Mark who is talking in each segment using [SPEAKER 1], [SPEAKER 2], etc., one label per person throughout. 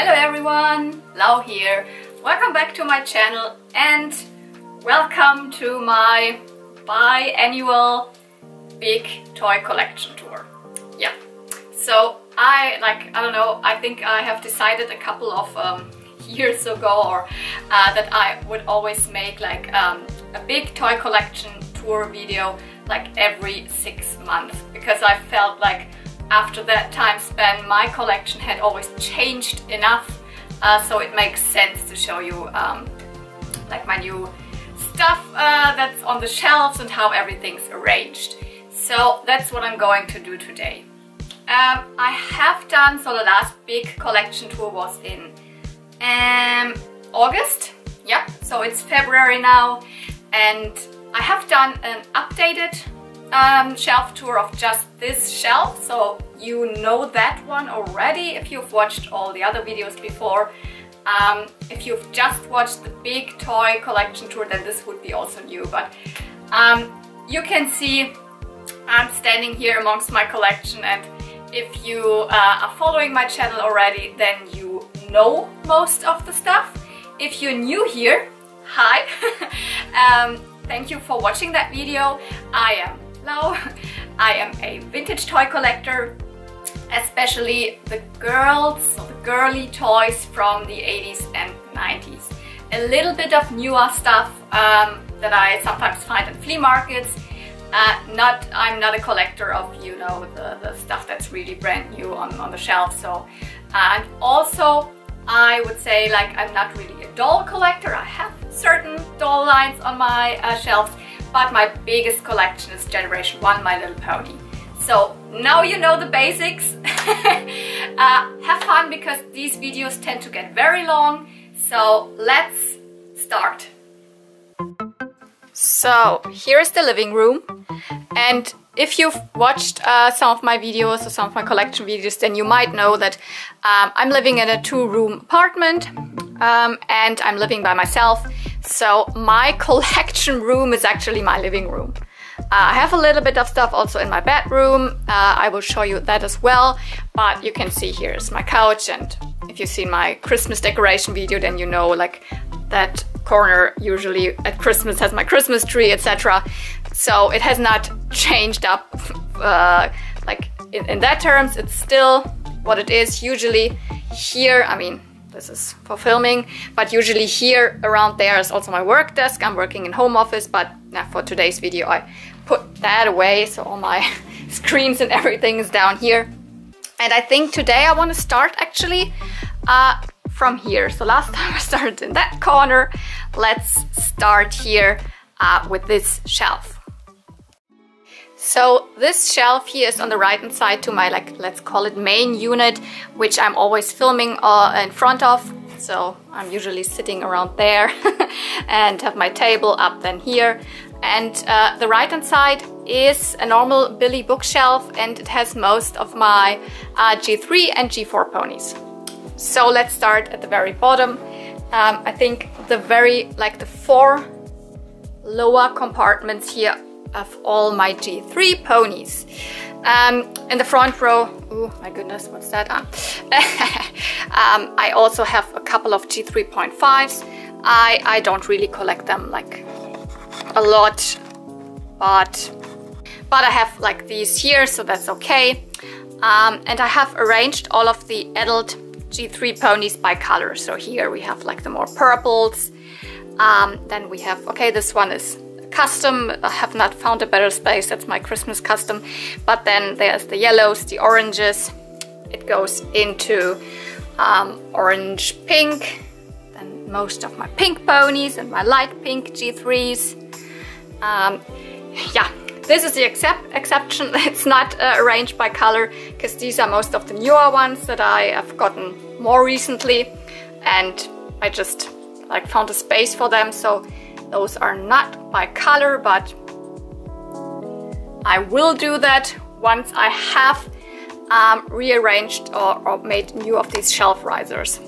[SPEAKER 1] Hello everyone, Lau here. Welcome back to my channel and welcome to my biannual big toy collection tour. Yeah, so I don't know, I think I have decided a couple of years ago that I would always make like a big toy collection tour video like every 6 months, because I felt like after that time span my collection had always changed enough, so it makes sense to show you like my new stuff that's on the shelves and how everything's arranged. So that's what I'm going to do today. I have done, so the last big collection tour was in August, yeah, so it's February now, and I have done an updated shelf tour of just this shelf, so you know that one already if you've watched all the other videos before. If you've just watched the big toy collection tour, then this would be also new, but you can see I'm standing here amongst my collection, and if you are following my channel already, then you know most of the stuff. If you're new here, hi! Thank you for watching that video. I am Lau. I am a vintage toy collector, especially the girly toys from the 80s and 90s. A little bit of newer stuff that I sometimes find in flea markets. I'm not a collector of, you know, the stuff that's really brand new on the shelf. So, and also I would say, like, I'm not really a doll collector. I have certain doll lines on my shelves, but my biggest collection is Generation 1, My Little Pony. So now you know the basics. Have fun, because these videos tend to get very long. So let's start. So here's the living room, and if you've watched some of my videos or some of my collection videos, then you might know that I'm living in a 2-room apartment, and I'm living by myself. So my collection room is actually my living room. I have a little bit of stuff also in my bedroom. I will show you that as well, but you can see here is my couch, and if you've seen my Christmas decoration video, then you know, like, that corner usually at Christmas has my Christmas tree, etc. So it has not changed up like in that terms. It's still what it is. Usually here, I mean, this is for filming, but usually here around there is also my work desk. I'm working in home office, but for today's video I put that away, so all my screens and everything is down here. And I think today I want to start actually from here. So last time I started in that corner. Let's start here with this shelf. So this shelf here is on the right hand side to my, like, let's call it main unit, which I'm always filming in front of. So I'm usually sitting around there and have my table up then here. And the right hand side is a normal Billy bookshelf, and it has most of my G3 and G4 ponies. So let's start at the very bottom. I think the 4 lower compartments here of all my G3 ponies. In the front row, oh my goodness, what's that? I also have a couple of G3.5s. I don't really collect them like a lot, but I have like these here, so that's okay. And I have arranged all of the adult G3 ponies by color. So here we have like the more purples. Then we have, okay, this one is custom. I have not found a better space. That's my Christmas custom. But then there's the yellows, the oranges. It goes into orange pink. Then most of my pink ponies and my light pink G3s. Yeah, this is the exception. It's not arranged by color, because these are most of the newer ones that I have gotten more recently, and I just like found a space for them. So those are not by color, but I will do that once I have rearranged or made new of these shelf risers.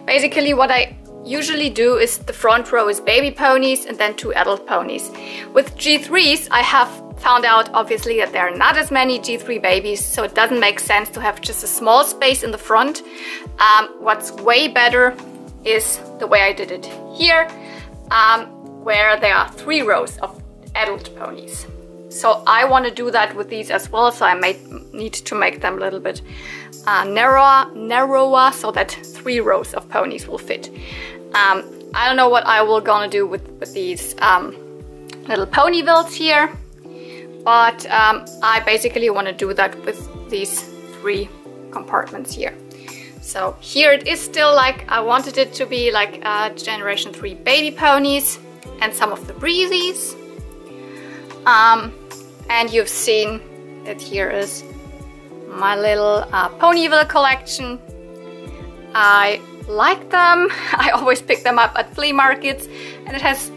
[SPEAKER 1] Basically what I usually do is the front row is baby ponies and then 2 adult ponies. With G3s I have found out obviously that there are not as many G3 babies, so it doesn't make sense to have just a small space in the front. What's way better is the way I did it here, where there are 3 rows of adult ponies. So I want to do that with these as well, so I need to make them a little bit narrower so that 3 rows of ponies will fit. I don't know what I will gonna do with these little ponyvilles here, but I basically want to do that with these 3 compartments here. So here it is still like I wanted it to be like Generation 3 baby ponies and some of the breezies. And you've seen that here is my little Ponyville collection. I like them. I always pick them up at flea markets, and it has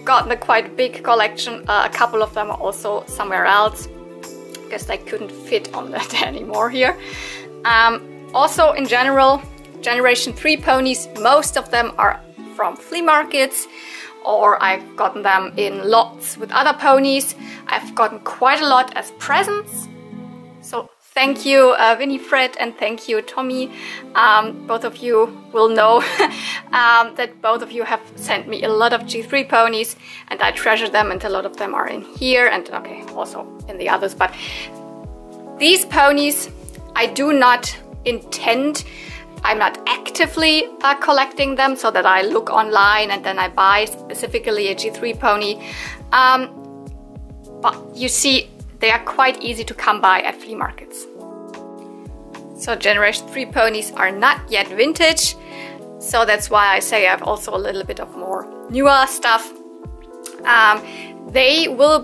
[SPEAKER 1] gotten a quite big collection. A couple of them are also somewhere else because they couldn't fit on that anymore here. Also in general, Generation 3 ponies, most of them are from flea markets, or I've gotten them in lots with other ponies. I've gotten quite a lot as presents. So thank you Winifred and thank you Tommy. Both of you will know that both of you have sent me a lot of G3 ponies, and I treasure them, and a lot of them are in here and okay, also in the others. But these ponies I do not intend, I'm not actively collecting them so that I look online and then I buy specifically a G3 pony. But you see, they are quite easy to come by at flea markets. So Generation 3 ponies are not yet vintage, so that's why I say I have also a little bit of more newer stuff. They will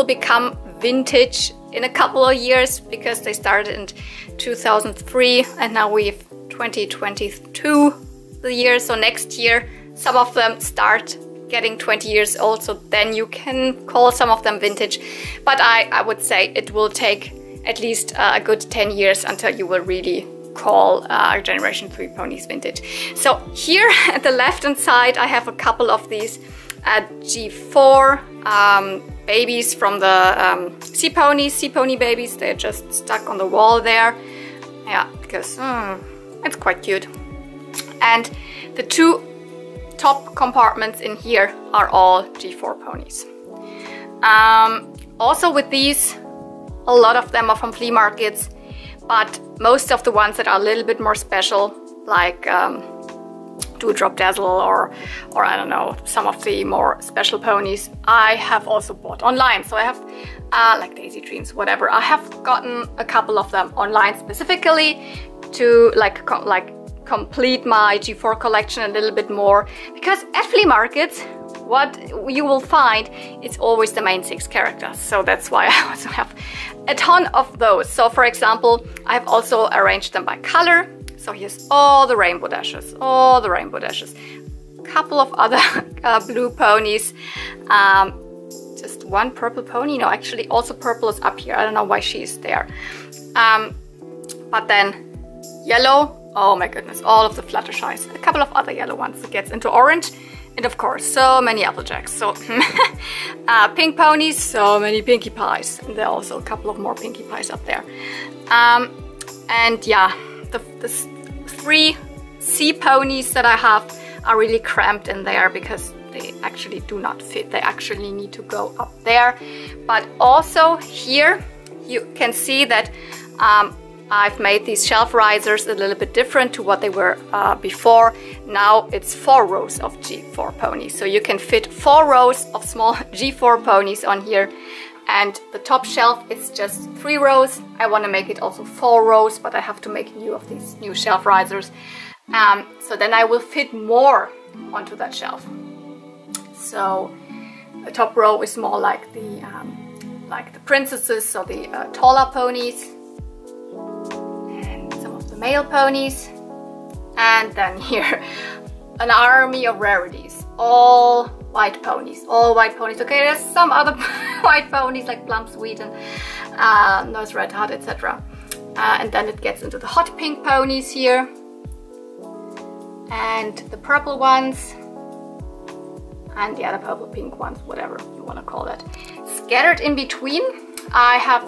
[SPEAKER 1] become vintage in a couple of years because they started in 2003 and now we have 2022 the year, so next year some of them start getting 20 years old, so then you can call some of them vintage. But I would say it will take at least a good 10 years until you will really call Generation 3 ponies vintage. So here at the left hand side I have a couple of these G4 babies from the sea pony babies. They're just stuck on the wall there. Yeah, because it's quite cute. And the 2 top compartments in here are all G4 ponies. Also with these, a lot of them are from flea markets, but most of the ones that are a little bit more special, like Dewdrop Dazzle or I don't know, some of the more special ponies, I have also bought online. So I have like Daisy Dreams, whatever. I have gotten a couple of them online specifically to complete my G4 collection a little bit more, because at flea markets what you will find is always the main 6 characters. So that's why I also have a ton of those. So for example, I have also arranged them by color. So here's all the rainbow dashes, a couple of other blue ponies, just one purple pony. No, actually also purple is up here. I don't know why she is there. But then yellow, oh my goodness, all of the Fluttershy's, a couple of other yellow ones. It gets into orange, and of course so many Applejacks. So pink ponies, so many Pinkie Pies, and there are also a couple of more Pinkie Pies up there. And yeah, the 3 sea ponies that I have are really cramped in there because they actually do not fit. They actually need to go up there. But also here you can see that I've made these shelf risers a little bit different to what they were before. Now it's 4 rows of G4 ponies. So you can fit 4 rows of small G4 ponies on here. And the top shelf is just 3 rows. I want to make it also 4 rows, but I have to make new of these new shelf risers. So then I will fit more onto that shelf. So the top row is more like the princesses, so the taller ponies, and some of the male ponies, and then here an army of rarities, all white ponies, Okay, there's some other white ponies like Plum Sweet and Nose Red Hot, etc. And then it gets into the hot pink ponies here, and the purple ones, and the other purple pink ones, whatever you want to call that. Scattered in between, I have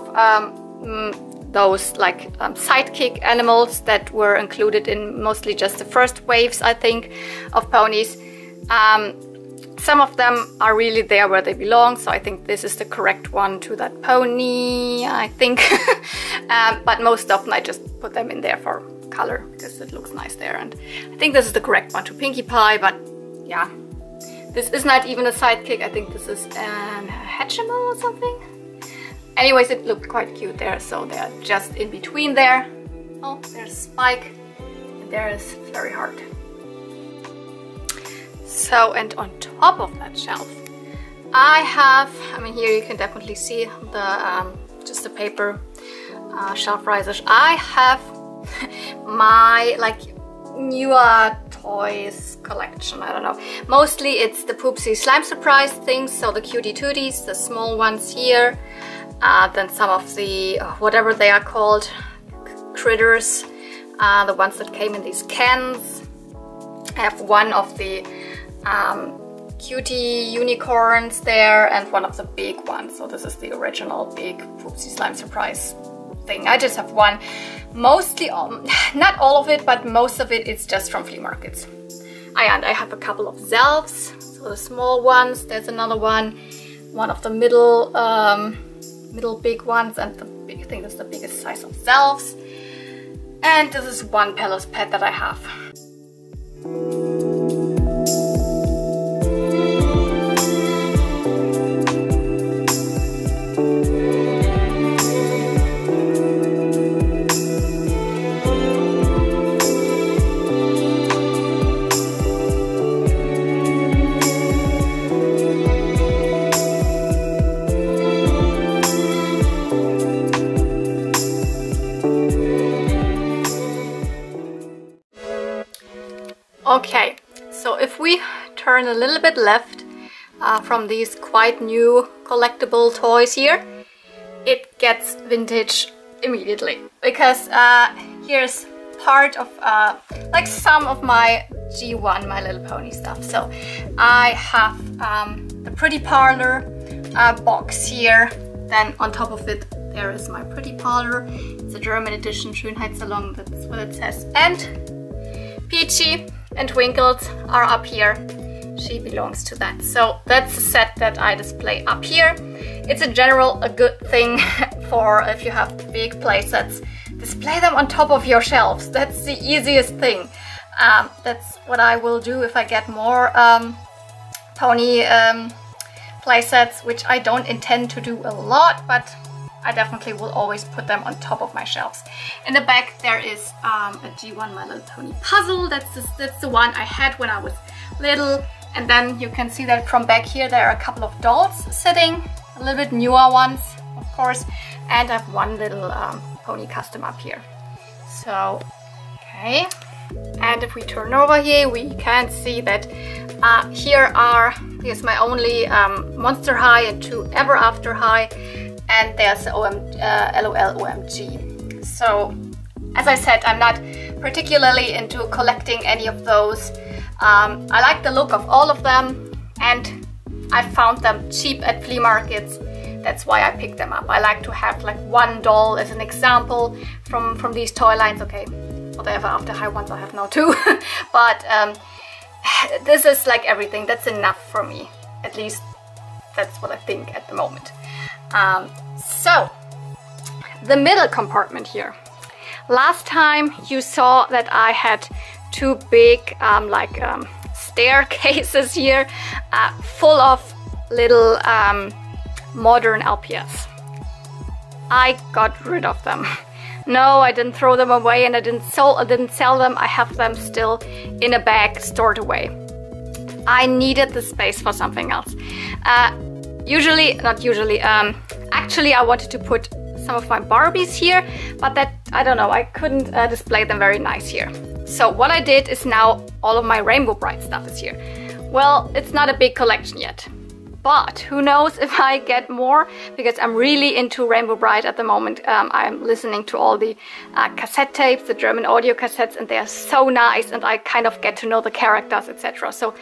[SPEAKER 1] those like sidekick animals that were included in mostly just the first waves, I think, of ponies. Some of them are really there where they belong, so I think this is the correct one to that pony, I think. But most often I just put them in there for color because it looks nice there, and I think this is the correct one to Pinkie Pie. But yeah, this is not even a sidekick. I think this is a Hatchimal or something. Anyways, it looked quite cute there, so they're just in between there. Oh, there's Spike, and there is Flurry Heart. So, and on top of that shelf, I have, I mean, here you can definitely see the just the paper shelf risers. I have my like newer toys collection. I don't know. Mostly it's the Poopsie Slime Surprise things, so the Cutie Tooties, the small ones here. Then some of the, whatever they are called, critters, the ones that came in these cans. I have one of the cutie unicorns there and one of the big ones. So this is the original big Poopsie Slime Surprise thing. I just have one. Mostly, not all of it, but most of it is just from flea markets. And I have a couple of Zelfs, so the small ones. There's another one of the middle big ones, and the big, I think that's the biggest size of Zelfs. And this is one Pelos pet that I have. Okay, so if we turn a little bit left from these quite new collectible toys here, it gets vintage immediately, because here's part of like some of my G1 My Little Pony stuff. So I have the Pretty Parlor box here, then on top of it there is my Pretty Parlor. It's a German edition, Schönheitssalon, that's what it says. And Peachy and Twinkles are up here. She belongs to that. So that's a set that I display up here. It's in general a good thing for if you have big play sets. Display them on top of your shelves. That's the easiest thing. That's what I will do if I get more pony play sets, which I don't intend to do a lot, but I definitely will always put them on top of my shelves. In the back there is a G1 My Little Pony puzzle. That's the one I had when I was little. And then you can see that from back here there are a couple of dolls sitting, a little bit newer ones, of course. And I have one little pony custom up here. So, okay. And if we turn over here, we can see that here's my only Monster High and 2 Ever After High. And there's LOL OMG. So, as I said, I'm not particularly into collecting any of those. I like the look of all of them, and I found them cheap at flea markets. That's why I picked them up. I like to have like one doll as an example from these toy lines. Okay, for the Ever After High ones I have now too. But this is like everything. That's enough for me. At least that's what I think at the moment. So, the middle compartment here. Last time you saw that I had 2 big staircases here full of little modern LPS. I got rid of them. No, I didn't throw them away, and I didn't sell them. I have them still in a bag stored away. I needed the space for something else. Actually I wanted to put some of my Barbies here, but that, I don't know, I couldn't display them very nice here. So what I did is now all of my Rainbow Brite stuff is here. Well, it's not a big collection yet, but who knows if I get more, because I'm really into Rainbow Brite at the moment. I'm listening to all the cassette tapes, the German audio cassettes, and they are so nice, and I kind of get to know the characters, etc. So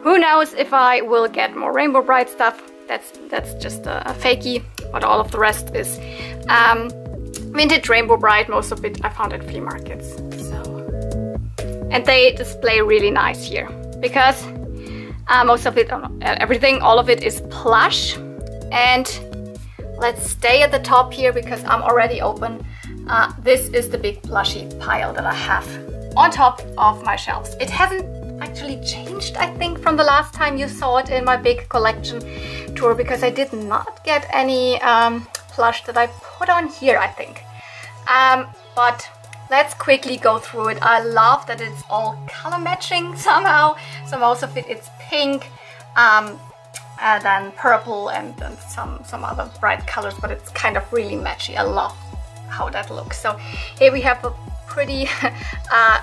[SPEAKER 1] Who knows if I will get more Rainbow Brite stuff. That's just a fakie, but all of the rest is vintage Rainbow Brite. Most of it I found at flea markets. And they display really nice here because most of it, everything, all of it is plush. And let's stay at the top here because I'm already open. This is the big plushy pile that I have on top of my shelves. It hasn't actually changed, I think, from the last time you saw it in my big collection tour, because I did not get any plush that I put on here, I think. But let's quickly go through it. I love that it's all color matching somehow. So most of it is pink, and then purple, and then some other bright colors, but it's kind of really matchy. I love how that looks. So here we have a pretty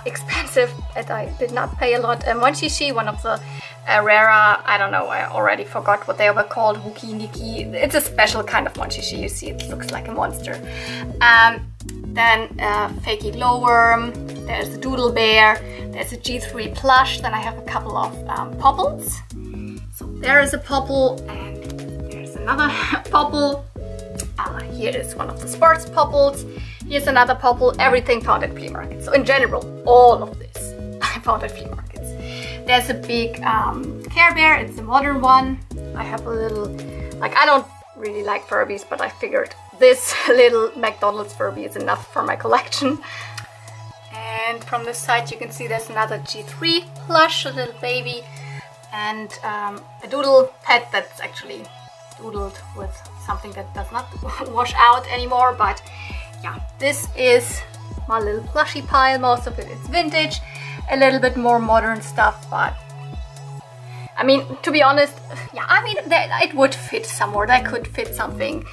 [SPEAKER 1] expensive, and I did not pay a lot, Monchishi, one of the rara, I don't know, I already forgot what they were called, Wookie Niki. It's a special kind of Monchishi. You see, it looks like a monster. Then Fakey Glowworm, there's a Doodle Bear, there's a G3 plush, then I have a couple of Popples. So there is a Popple, and there's another Popple. Here is one of the sports Popples. Here's another Popple. Everything found at flea markets. So in general, all of this I found at flea markets. There's a big Care Bear. It's a modern one. I have a little, like, I don't really like Furbies, but I figured this little McDonald's Furby is enough for my collection. And from this side you can see there's another G3 plush, a little baby, and a doodle pet that's actually doodled with something that does not wash out anymore. But yeah, this is my little plushy pile. Most of it is vintage, a little bit more modern stuff, but I mean, to be honest, yeah, I mean, it would fit somewhere. That could fit something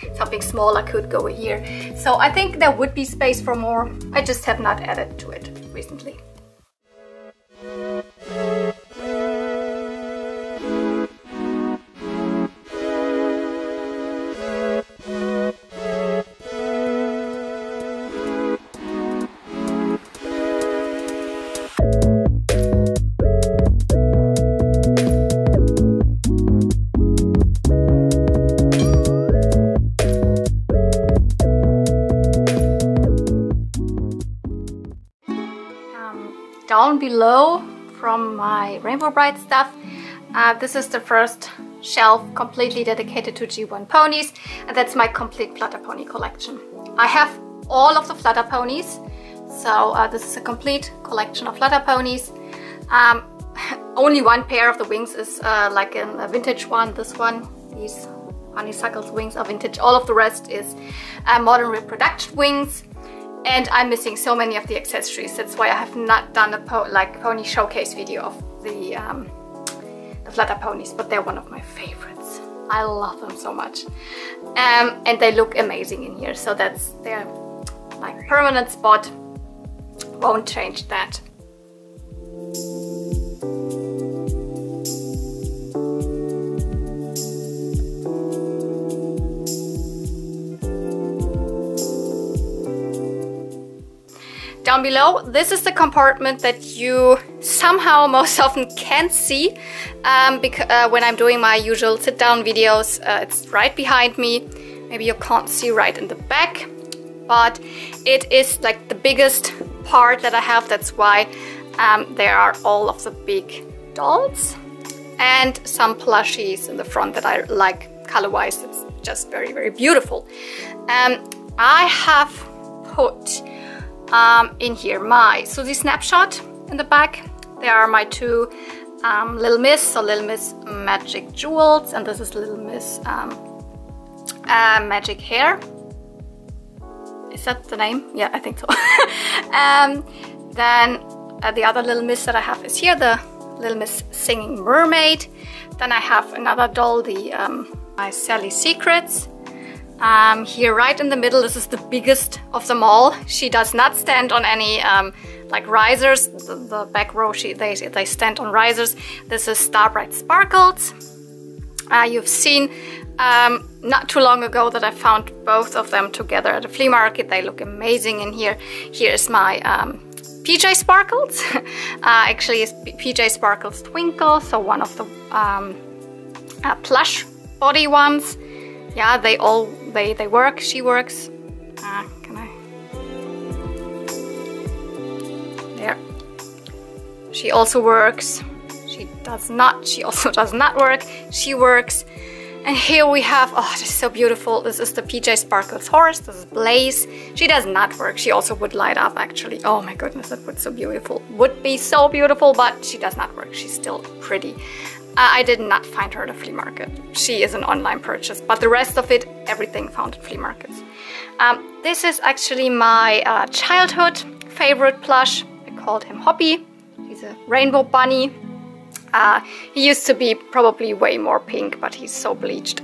[SPEAKER 1] smaller could go here. So I think there would be space for more. I just have not added to it recently. Down below from my Rainbow Brite stuff, this is the first shelf completely dedicated to G1 ponies, and that's my complete Flutter Pony collection. I have all of the Flutter ponies, so this is a complete collection of Flutter ponies. Only one pair of the wings is like a vintage one. This one, these honeysuckle's wings are vintage. All of the rest is modern reproduction wings. And I'm missing so many of the accessories. That's why I have not done a pony showcase video of the Flutter ponies, but they're one of my favorites. I love them so much. And they look amazing in here. So that's their like permanent spot. Won't change that. Down below, this is the compartment that you somehow most often can't see when I'm doing my usual sit-down videos. It's right behind me. Maybe you can't see right in the back, but it is like the biggest part that I have. That's why there are all of the big dolls and some plushies in the front that I like color-wise. It's just very, very beautiful. I have put in here my Susie Snapshot in the back. There are my two Little Miss, so Little Miss Magic Jewels, and this is Little Miss Magic Hair. Is that the name? Yeah, I think so. Then the other Little Miss that I have is here, the Little Miss Singing Mermaid. Then I have another doll, the my Sally Secrets. Here right in the middle, this is the biggest of them all. She does not stand on any like risers. The back row, they stand on risers. This is Starbright Sparkles. You've seen not too long ago that I found both of them together at a flea market. They look amazing in here. Here is my PJ Sparkles. Actually, it's PJ Sparkles Twinkle, so one of the plush body ones. Yeah, they work. She works. Can I? There. She also works. She does not. She also does not work. She works. And here we have, oh, this is so beautiful. This is the PJ Sparkles horse. This is Blaze. She does not work. She also would light up, actually. Oh my goodness, that would so beautiful. Would be so beautiful, but she does not work. She's still pretty. I did not find her at a flea market. She is an online purchase, but the rest of it, everything found at flea markets. This is actually my childhood favorite plush. I called him Hoppy. He's a rainbow bunny. He used to be probably way more pink, but he's so bleached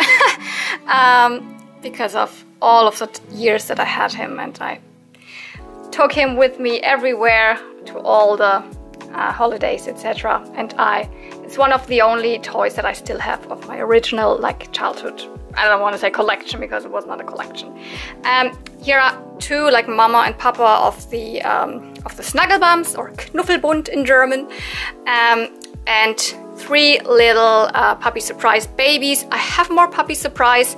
[SPEAKER 1] because of all of the years that I had him, and I took him with me everywhere to all the holidays, etc. And it's one of the only toys that I still have of my original like childhood. I don't want to say collection because it was not a collection. Here are two like Mama and Papa of the Snugglebums, or Knuffelbund in German. And three little Puppy Surprise babies. I have more Puppy Surprise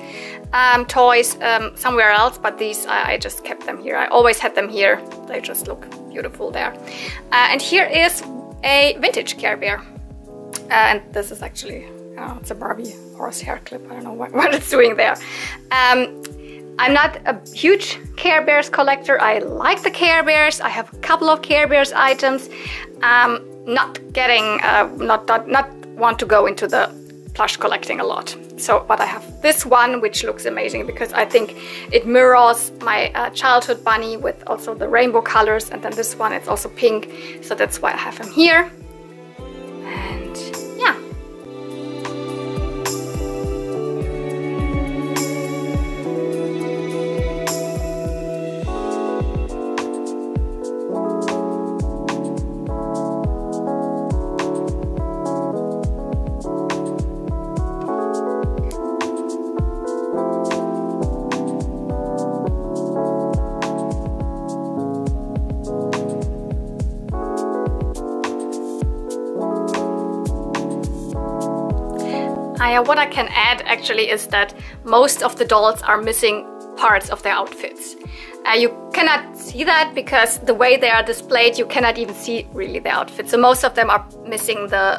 [SPEAKER 1] toys somewhere else, but these I just kept them here. I always had them here. They just look beautiful there. And here is a vintage Care Bear. And this is actually, it's a Barbie horse hair clip. I don't know what it's doing there. I'm not a huge Care Bears collector. I like the Care Bears. I have a couple of Care Bears items. Not want to go into the plush collecting a lot. So, but I have this one, which looks amazing because I think it mirrors my childhood bunny with also the rainbow colors. And then this one, it's also pink. So that's why I have him here. And yeah. What I can add actually is that most of the dolls are missing parts of their outfits. You cannot see that because the way they are displayed, you cannot even see really the outfits. So most of them are missing the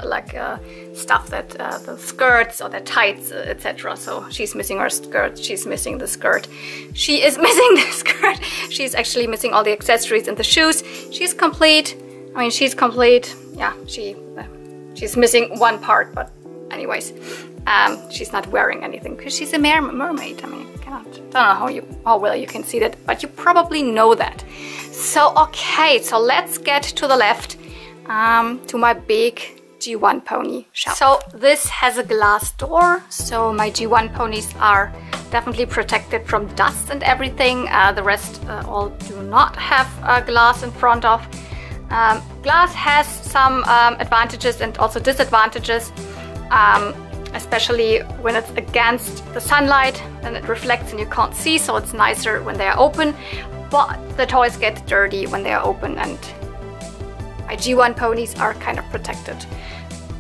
[SPEAKER 1] stuff that the skirts or the tights, etc. So she's missing her skirt. She's missing the skirt. She is missing the skirt. She's actually missing all the accessories and the shoes. She's complete. I mean, she's complete. Yeah, she's missing one part, but anyways. She's not wearing anything because she's a mermaid. I mean, I don't know how well you can see that, but you probably know that. So okay, so let's get to the left to my big G1 pony shelf. So this has a glass door, so my G1 ponies are definitely protected from dust and everything. The rest all do not have glass in front of. Glass has some advantages and also disadvantages. Especially when it's against the sunlight, then it reflects and you can't see, so it's nicer when they are open. But the toys get dirty when they are open, and my G1 ponies are kind of protected.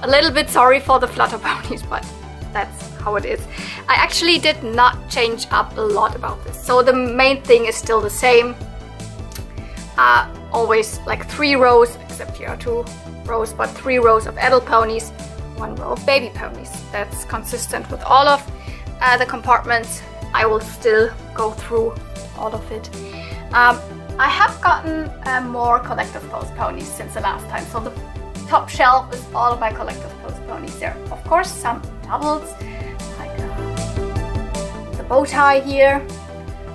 [SPEAKER 1] A little bit sorry for the flutter ponies, but that's how it is. I actually did not change up a lot about this. So the main thing is still the same. Always like 3 rows, except here are 2 rows, but 3 rows of adult ponies, 1 row of baby ponies. That's consistent with all of the compartments. I will still go through all of it. I have gotten more collector's pose ponies since the last time. So the top shelf is all of my collector's pose ponies. There are, of course, some doubles, like the bow tie here.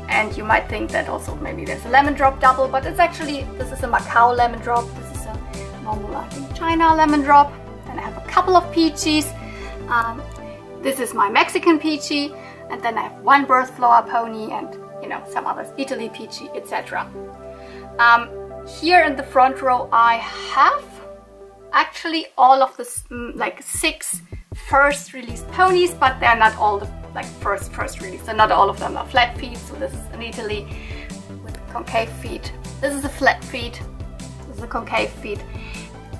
[SPEAKER 1] And you might think that also maybe there's a lemon drop double, but it's actually, this is a Macau lemon drop. This is a normal, I think, China lemon drop. Then I have a couple of peaches. This is my Mexican peachy, and then I have 1 birth flower pony and, you know, some others, Italy peachy, etc. Here in the front row I have actually all of the like 6 first release ponies, but they're not all the like first release. So not all of them are flat feet. So this is an Italy with concave feet. This is a flat feet. This is a concave feet.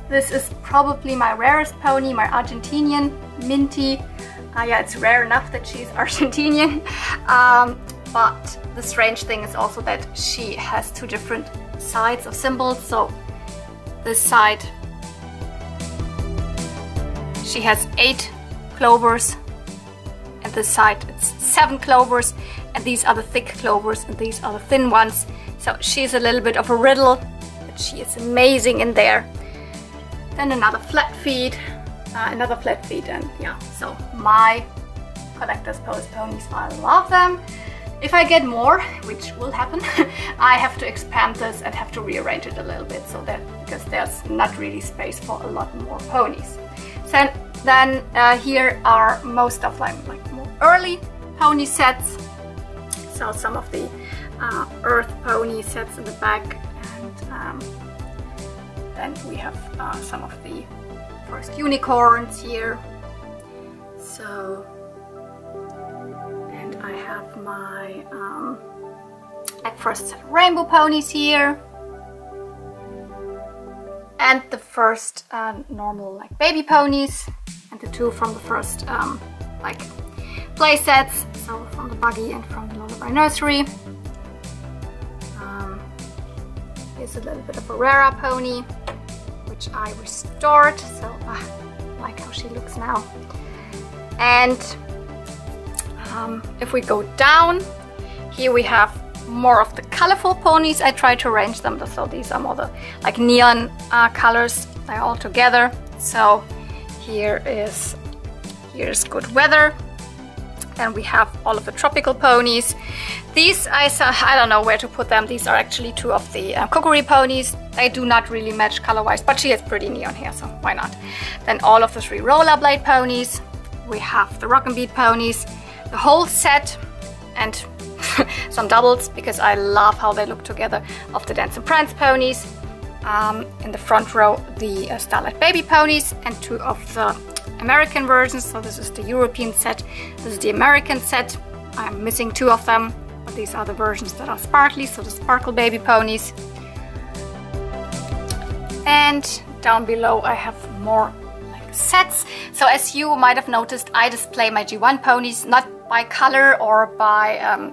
[SPEAKER 1] This is probably my rarest pony, my Argentinian Minty. Yeah, it's rare enough that she's Argentinian. But the strange thing is also that she has two different sides of symbols. So this side, she has 8 clovers, and this side it's 7 clovers, and these are the thick clovers and these are the thin ones. So she's a little bit of a riddle, but she is amazing in there. Then another flat feet, and yeah, so my collector's pose ponies, I love them. If I get more, which will happen, I have to expand this and have to rearrange it a little bit, so that because there's not really space for a lot more ponies. So then here are most of like more early pony sets. So some of the Earth pony sets in the back, and then we have some of the first unicorns here. So, and I have my like first set of rainbow ponies here, and the first normal like baby ponies, and the 2 from the first like play sets, so from the buggy and from the Lullaby Nursery. Here's a little bit of a Rara pony, which I restored, so I like how she looks now. And if we go down, here we have more of the colorful ponies. I try to arrange them, so these are more the like neon colors. They're all together. So here's Good Weather. Then we have all of the tropical ponies. These I don't know where to put them. These are actually 2 of the Kokiri ponies. They do not really match color-wise, but she has pretty neon hair, so why not? Then all of the 3 rollerblade ponies. We have the Rock and Beat ponies, the whole set, and some doubles, because I love how they look together, of the Dance and Prance ponies. In the front row, the Starlight Baby ponies, and 2 of the American versions. So this is the European set, this is the American set. I'm missing 2 of them, but these are the versions that are sparkly, so the Sparkle Baby ponies. And down below I have more like sets. So as you might have noticed, I display my G1 ponies not by color or by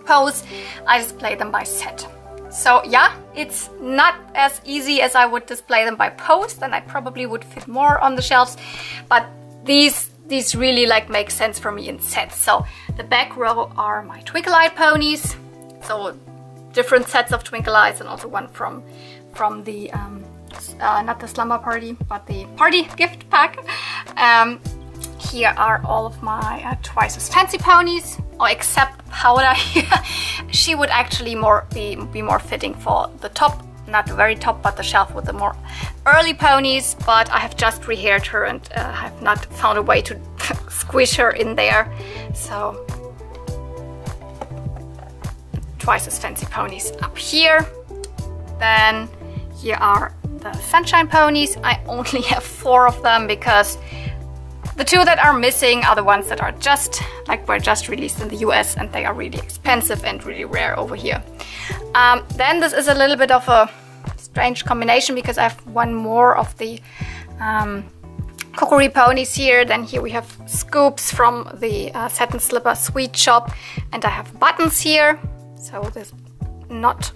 [SPEAKER 1] pose, I display them by set. So yeah, it's not as easy as I would display them by pose, then I probably would fit more on the shelves, but these really like make sense for me in sets. So the back row are my Twinkle Eye ponies, so different sets of Twinkle Eyes, and also one from the not the Slumber Party, but the Party gift pack. Here are all of my Twice as Fancy ponies, or except Powder. She would actually be more fitting for the top, not the very top, but the shelf with the more early ponies. But I have just rehaired her and have not found a way to squish her in there. So Twice as Fancy ponies up here. Then here are the Sunshine ponies. I only have 4 of them because the 2 that are missing are the ones that are were just released in the US, and they are really expensive and really rare over here. Then this is a little bit of a strange combination because I have 1 more of the Kokiri ponies here. Then here we have Scoops from the Satin Slipper Sweet Shop, and I have Buttons here. So this not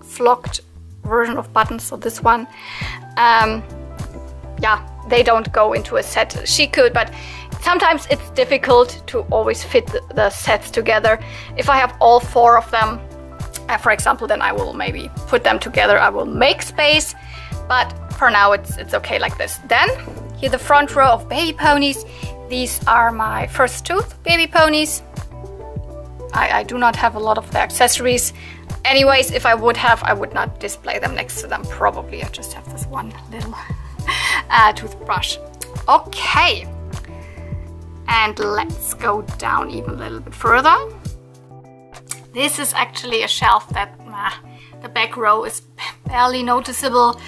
[SPEAKER 1] flocked version of Buttons, so this one. Yeah, they don't go into a set. She could, but sometimes it's difficult to always fit the sets together. If I have all 4 of them, for example, then I will maybe put them together. I will make space, but for now it's okay like this. Then here the front row of baby ponies. These are my First Tooth baby ponies. I do not have a lot of the accessories. Anyways, if I would have, I would not display them next to them. Probably I just have this one little toothbrush. Okay, and let's go down even a little bit further. This is actually a shelf that the back row is barely noticeable,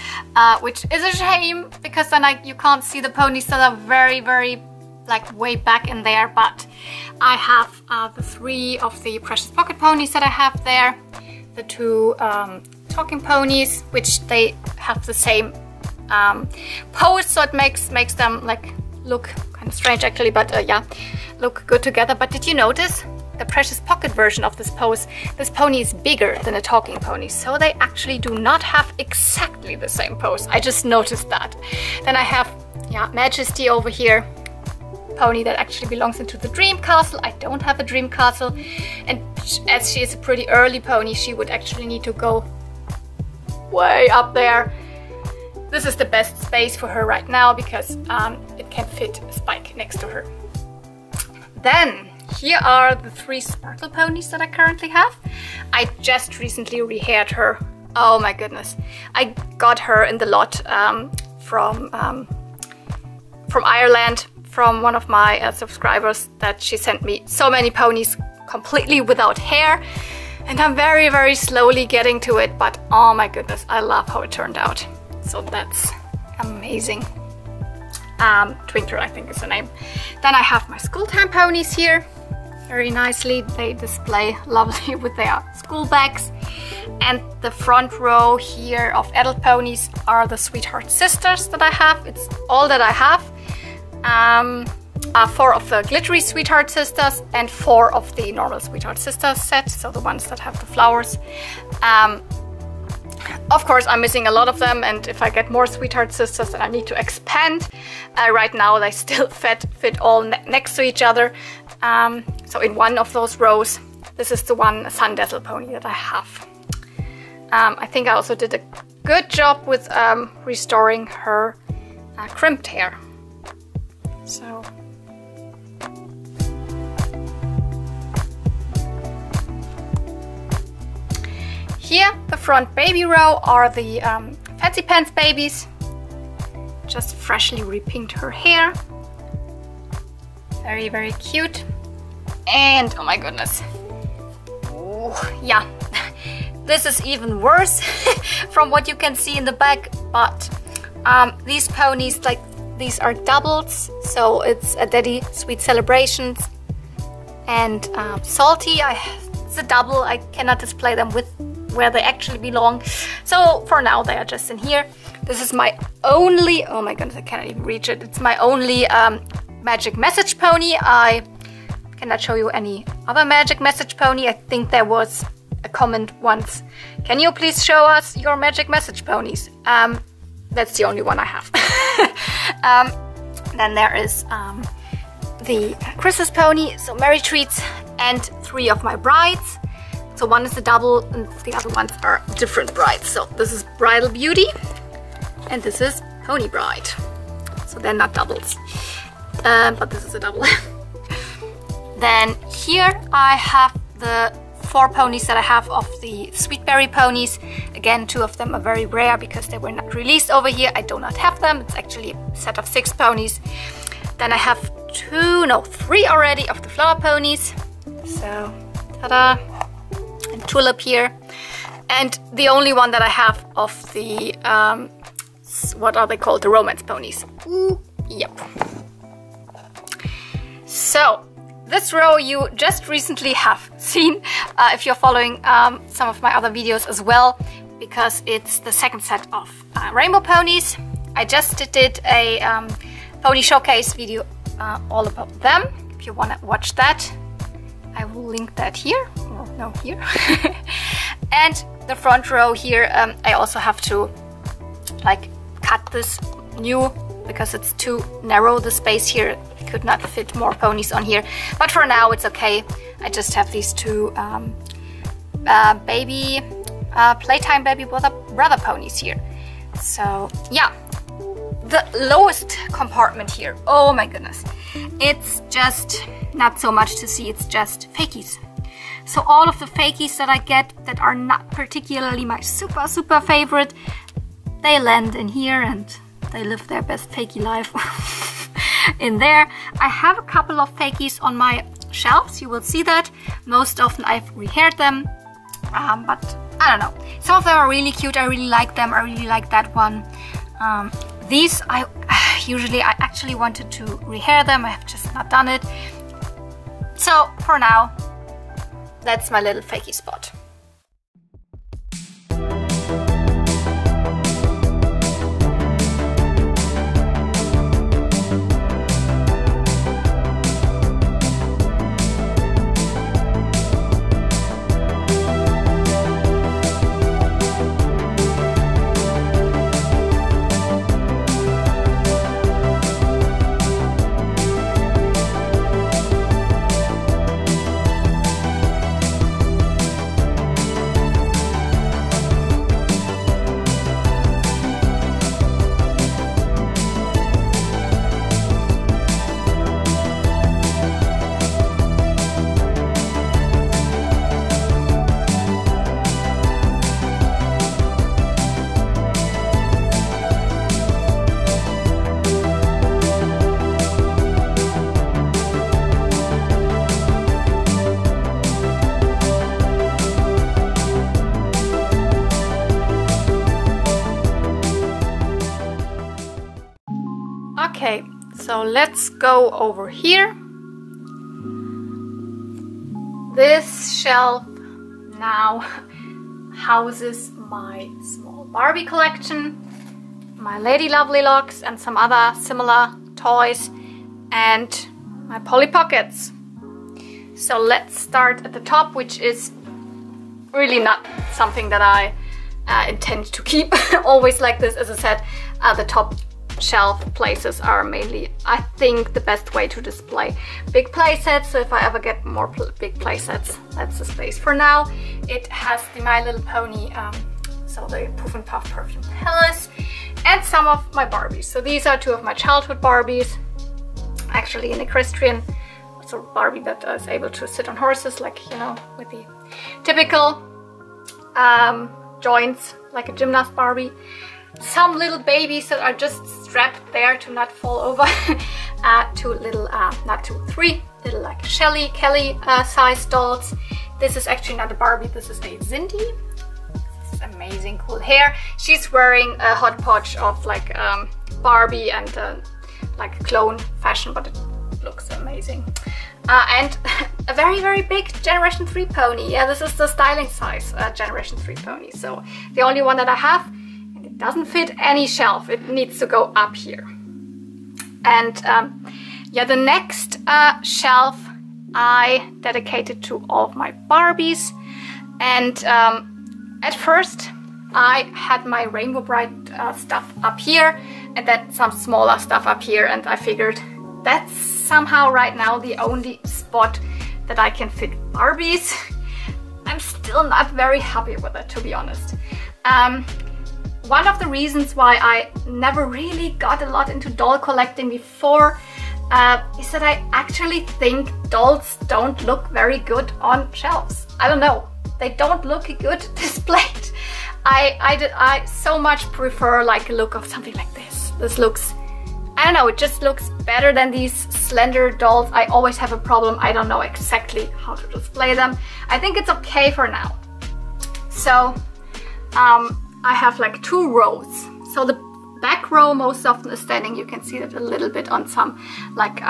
[SPEAKER 1] which is a shame because then you can't see the ponies that are very like way back in there. But I have the 3 of the Precious Pocket ponies that I have there, the 2 talking ponies, which they have the same pose, so it makes them like look kind of strange actually, but yeah, look good together. But did you notice the Precious Pocket version of this pose? This pony is bigger than a talking pony, so they actually do not have exactly the same pose. I just noticed that. Then I have, yeah, Majesty over here, pony that actually belongs into the Dream Castle. I don't have a Dream Castle, and as she is a pretty early pony, she would actually need to go way up there. This is the best space for her right now because it can fit a spike next to her. Then here are the 3 Sparkle ponies that I currently have. I just recently rehaired her. Oh my goodness. I got her in the lot from Ireland, from one of my subscribers, that she sent me so many ponies completely without hair. And I'm very, very slowly getting to it, but oh my goodness, I love how it turned out. So that's amazing. Twinkler, I think is the name. Then I have my school time ponies here. Very nicely, they display lovely with their school bags. And the front row here of adult ponies are the Sweetheart Sisters that I have. It's all that I have. 4 of the glittery Sweetheart Sisters and 4 of the normal Sweetheart Sisters set, so the ones that have the flowers. Of course, I'm missing a lot of them, and if I get more Sweetheart Sisters, then I need to expand. Right now, they still fit all next to each other. So in one of those rows, this is the one Sun Dazzle pony that I have. I think I also did a good job with restoring her crimped hair. So here, the front baby row are the Fancy Pants babies. Just freshly repinked her hair. Very, very cute. And oh my goodness. Oh, yeah. This is even worse from what you can see in the back, but these ponies, like, these are doubles, so it's a Daddy Sweet Celebrations and Salty. It's a double. I cannot display them with where they actually belong, so for now they are just in here. This is my only, oh my goodness, I cannot even reach it. It's my only magic message pony. I cannot show you any other magic message pony. I think there was a comment once, can you please show us your magic message ponies? That's the only one I have. Then there is the Christmas pony, so Merry Treats, and 3 of my brides. So one is a double and the other ones are different brides. So this is Bridal Beauty and this is Pony Bride. So they're not doubles, but this is a double. Then here I have the 4 ponies that I have of the Sweetberry ponies. Again, 2 of them are very rare because they were not released over here. I do not have them. It's actually a set of 6 ponies. Then I have 3 already of the flower ponies. So, ta-da! And Tulip here. And the only one that I have of the, what are they called? The romance ponies. Yep. So, this row you just recently have seen if you're following some of my other videos as well, because it's the second set of rainbow ponies. I just did a pony showcase video all about them. If you want to watch that, I will link that here, or no, here. And the front row here, I also have to like cut this new, because it's too narrow, the space here. I could not fit more ponies on here, but for now it's okay. I just have these 2 baby playtime baby brother ponies here. So yeah, the lowest compartment here, oh my goodness, it's just not so much to see. It's just fakies. So all of the fakies that I get that are not particularly my super favorite, they land in here and they live their best fakie life in there. I have a couple of fakies on my shelves, you will see that. Most often I've rehaired them, but I don't know. Some of them are really cute, I really like them, I really like that one. These, I actually wanted to rehair them, I have just not done it. So for now, that's my little fakie spot. Okay, so let's go over here. This shelf now houses my small Barbie collection, my Lady Lovely Locks and some other similar toys, and my Polly Pockets. So let's start at the top, which is really not something that I intend to keep always like this. As I said, the top shelf places are mainly, I think, the best way to display big play sets. So if I ever get more big play sets, that's the space. For now, it has the My Little Pony, so the Puff and Puff Perfume Palace, and some of my Barbies. So these are two of my childhood Barbies, actually an equestrian, so Barbie that is able to sit on horses, like, you know, with the typical joints, like a gymnast Barbie. Some little babies that are just strapped there to not fall over. Two little, three little like Kelly size dolls. This is actually not a Barbie, this is a Cindy. This is amazing, cool hair. She's wearing a hodgepodge of like Barbie and like clone fashion, but it looks amazing. And a very, very big Generation 3 pony. Yeah, this is the styling size Generation 3 pony. So the only one that I have. It doesn't fit any shelf, it needs to go up here. And yeah, the next shelf I dedicated to all of my Barbies. And at first I had my Rainbow Bright stuff up here and then some smaller stuff up here, and I figured that's somehow right now the only spot that I can fit Barbies. I'm still not very happy with it, to be honest. One of the reasons why I never really got a lot into doll collecting before is that I actually think dolls don't look very good on shelves. I don't know, they don't look good displayed. I so much prefer like a look of something like this. This looks, I don't know, it just looks better than these slender dolls. I always have a problem, I don't know exactly how to display them. I think it's okay for now. So I have like 2 rows. So the back row most often is standing. You can see that a little bit on some like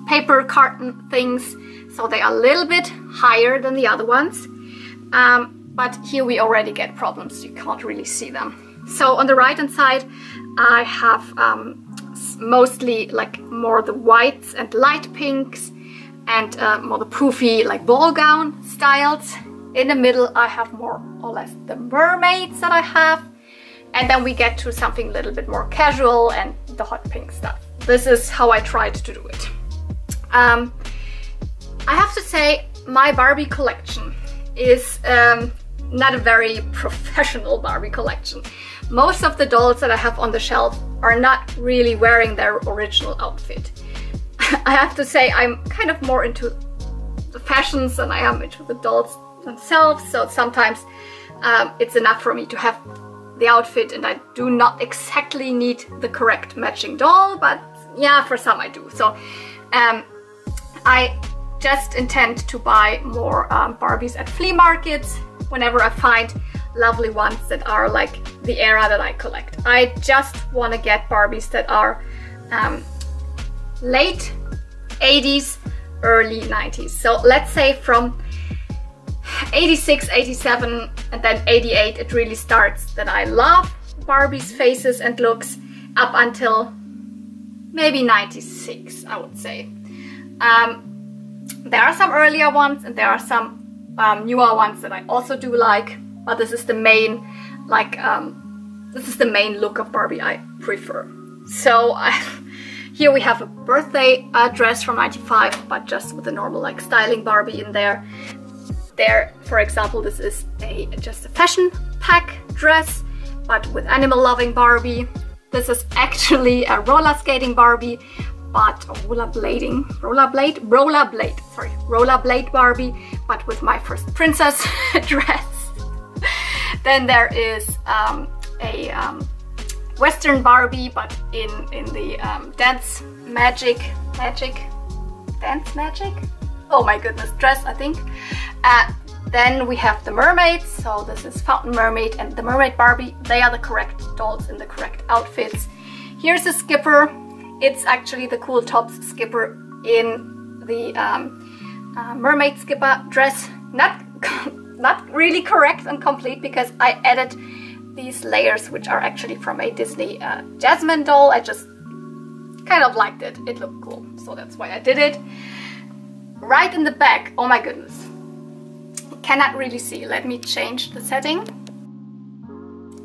[SPEAKER 1] paper carton things. So they are a little bit higher than the other ones. But here we already get problems. You can't really see them. So on the right hand side, I have mostly like more the whites and light pinks and more the poofy like ball gown styles. In the middle, I have more or less the mermaids that I have. And then we get to something a little bit more casual and the hot pink stuff. This is how I tried to do it. I have to say, my Barbie collection is not a very professional Barbie collection. Most of the dolls that I have on the shelf are not really wearing their original outfit. I have to say, I'm kind of more into the fashions than I am into the dolls themselves, so sometimes it's enough for me to have the outfit and I do not exactly need the correct matching doll, but yeah, for some I do. So I just intend to buy more Barbies at flea markets whenever I find lovely ones that are like the era that I collect. I just want to get Barbies that are late 80s, early 90s. So let's say from 86, 87 and then 88 it really starts that I love Barbie's faces and looks, up until maybe 96, I would say. There are some earlier ones and there are some newer ones that I also do like, but this is the main this is the main look of Barbie I prefer. So here we have a birthday dress from 95, but just with a normal like styling Barbie in there. There, for example, this is just a fashion pack dress, but with animal loving Barbie. This is actually a roller skating Barbie, but rollerblade Barbie, but with my first princess dress. Then there is a Western Barbie, but in the dance magic, oh my goodness, dress, I think. Then we have the mermaids, so this is Fountain Mermaid and the Mermaid Barbie. They are the correct dolls in the correct outfits. Here's a skipper It's actually the Cool Tops skipper in the mermaid skipper dress. Not really correct and complete, because I added these layers, which are actually from a Disney Jasmine doll. I just kind of liked it. It looked cool, so that's why I did it. Right in the back, oh my goodness, you cannot really see. Let me change the setting.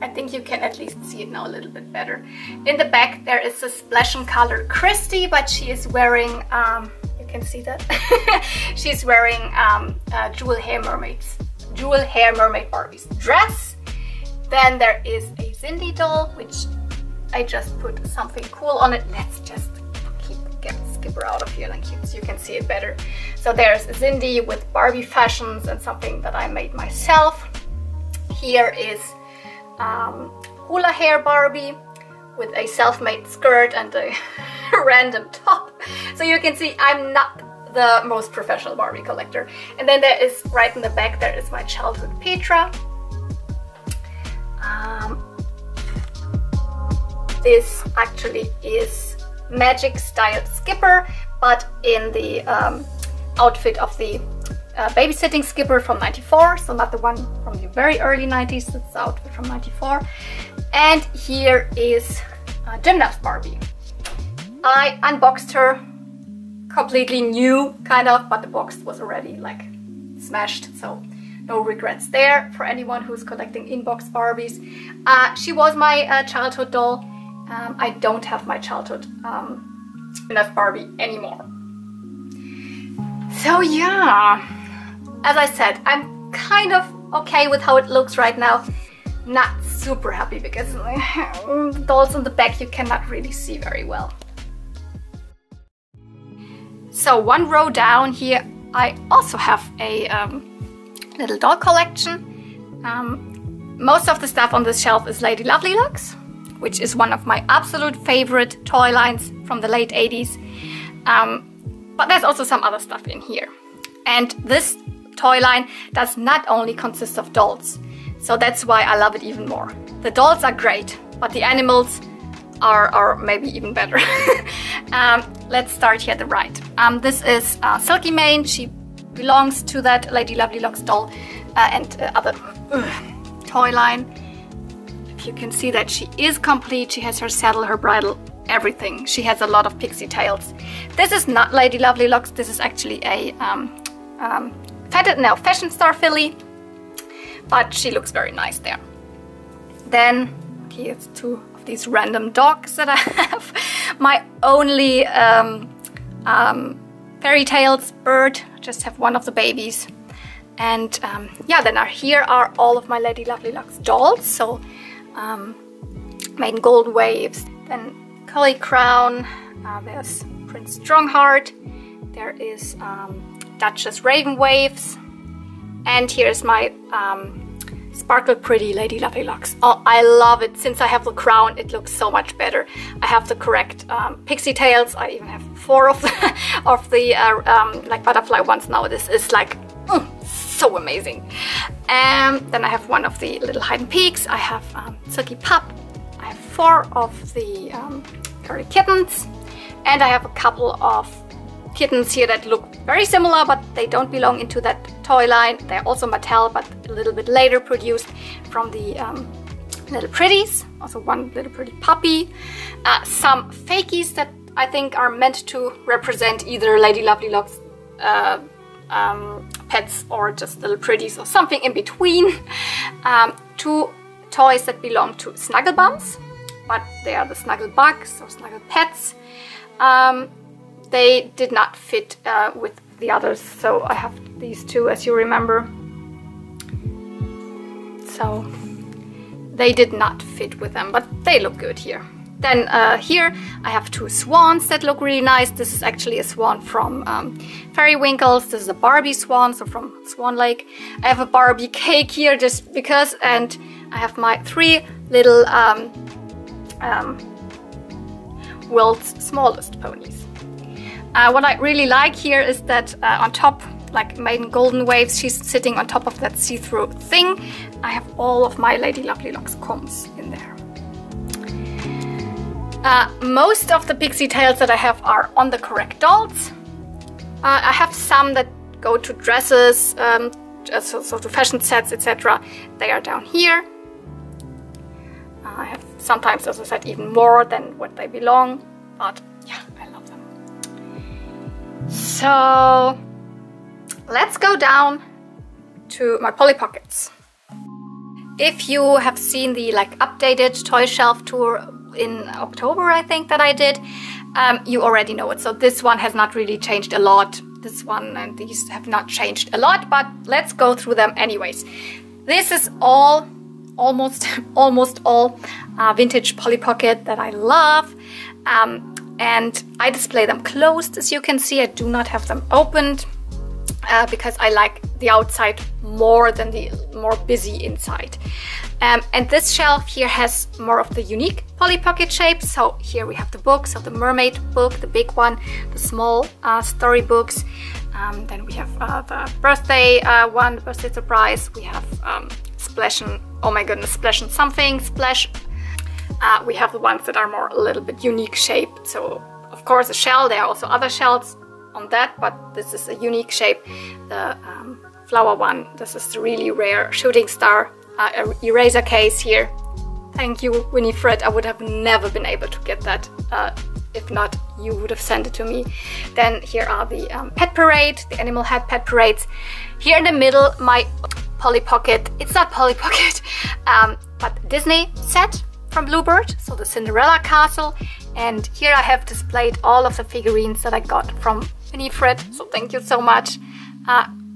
[SPEAKER 1] I think you can at least see it now a little bit better. In the back there is a splash and color Christy, but she is wearing, you can see that, she's wearing jewel hair mermaid Barbie's dress. Then there is a Cindy doll, which I just put something cool on it. Let's just get Skipper out of here so you can see it better. So there's Cindy with Barbie fashions and something that I made myself. Here is hula hair Barbie with a self-made skirt and a random top. So you can see I'm not the most professional Barbie collector. And then there is, right in the back, there is my childhood Petra. This actually is Magic style Skipper, but in the outfit of the babysitting Skipper from '94, so not the one from the very early 90s, it's the outfit from '94. And here is Gymnast Barbie. I unboxed her completely new, kind of, but the box was already like smashed, so no regrets there for anyone who's collecting in-box Barbies. She was my childhood doll. I don't have my childhood Gymnast Barbie anymore. So yeah, as I said, I'm kind of okay with how it looks right now. Not super happy because the dolls in the back you cannot really see very well. So one row down here I also have a little doll collection. Most of the stuff on this shelf is Lady Lovely Lux, which is one of my absolute favorite toy lines from the late 80s. But there's also some other stuff in here. And this toy line does not only consist of dolls, so that's why I love it even more. The dolls are great, but the animals are maybe even better. Let's start here at the right. This is Silky Mane. She belongs to that Lady Lovely Lux doll and other toy line. If you can see that she is complete, she has her saddle, her bridle, everything. She has a lot of pixie tails. This is not Lady Lovely Lux, this is actually a Fashion Star filly, but she looks very nice there. Then here's two of these random dogs that I have. My only Fairy Tales bird, just have one of the babies. And yeah, then here are all of my Lady Lovely Lux dolls. So Maiden Golden Waves, then Collie Crown, there's Prince Strongheart, there is Duchess Raven Waves, and here's my Sparkle Pretty Lady Lovely Lux. Oh, I love it. Since I have the crown, it looks so much better. I have the correct pixie tails. I even have 4 of the like butterfly ones now. This is like so amazing. Then I have one of the little hidden peaks. I have Silky Pup. I have 4 of the Curly Kittens, and I have a couple of kittens here that look very similar, but they don't belong into that toy line. They're also Mattel, but a little bit later produced from the Little Pretties. Also one Little Pretty puppy. Some fakies that I think are meant to represent either Lady Lovely Lux pets or just Little Pretties or something in between. 2 toys that belong to Snugglebums, but they are the Snuggle Bugs or Snuggle Pets. They did not fit with the others, so I have these 2, as you remember. So they did not fit with them, but they look good here. Then here I have 2 swans that look really nice. This is actually a swan from Fairy Winkles. This is a Barbie swan, so from Swan Lake. I have a Barbie cake here just because, and I have my 3 little World's Smallest Ponies. What I really like here is that on top, like Maiden Golden Waves, she's sitting on top of that see-through thing. I have all of my Lady Lovely Lux combs in there. Most of the pixie tails that I have are on the correct dolls. I have some that go to dresses, so to fashion sets, etc. They are down here. I have sometimes, as I said, even more than what they belong, but yeah, I love them. So let's go down to my Polly Pockets. If you have seen the updated toy shelf tour in October, I think that I did, you already know it. So this one has not really changed a lot. This one and these have not changed a lot, but let's go through them anyways. This is almost all vintage Polly Pocket that I love, and I display them closed. As you can see, I do not have them opened because I like the outside more than the more busy inside. And this shelf here has more of the unique Polly Pocket shapes. So here we have the books, so the mermaid book, the big one, the small story books. Then we have the birthday one, the birthday surprise. We have Splash and, oh my goodness, Splash and something, Splash. We have the ones that are more a little bit unique shaped. So of course a shell, there are also other shells on that, but this is a unique shape. The flower one, this is the really rare shooting star eraser case here. Thank you, Winifred. I would have never been able to get that if not you would have sent it to me. Then here are the pet parade, the animal hat pet parades. Here in the middle, my Polly Pocket, it's not Polly Pocket, but Disney set from Bluebird, so the Cinderella castle. And here I have displayed all of the figurines that I got from Winifred, so thank you so much,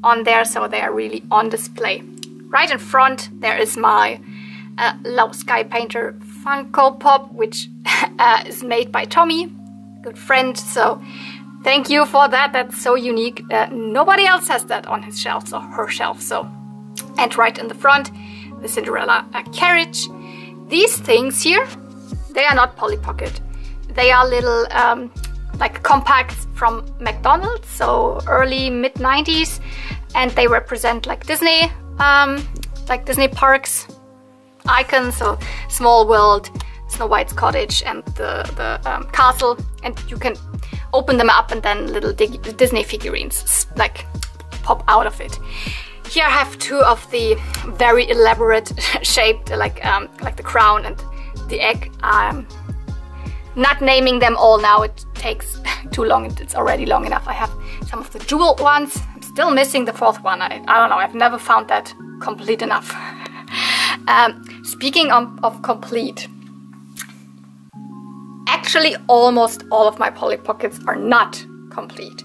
[SPEAKER 1] on there, so they are really on display. Right in front there is my Low Sky Painter Funko Pop, which is made by Tommy, good friend, so thank you for that. That's so unique. Nobody else has that on his shelf or her shelf. So, and right in the front, the Cinderella carriage. These things here, they are not Polly Pocket. They are little like compacts from McDonald's, so early mid 90s, and they represent like Disney parks icons, so Small World, Snow White's cottage, and the castle, and you can open them up and then little Disney figurines like pop out of it. Here I have two of the very elaborate shaped like the crown and the egg. Not naming them all now, it takes too long, it's already long enough. I have some of the jeweled ones. I'm still missing the fourth one. I don't know, I've never found that complete enough. Speaking of complete, actually almost all of my Polly Pockets are not complete.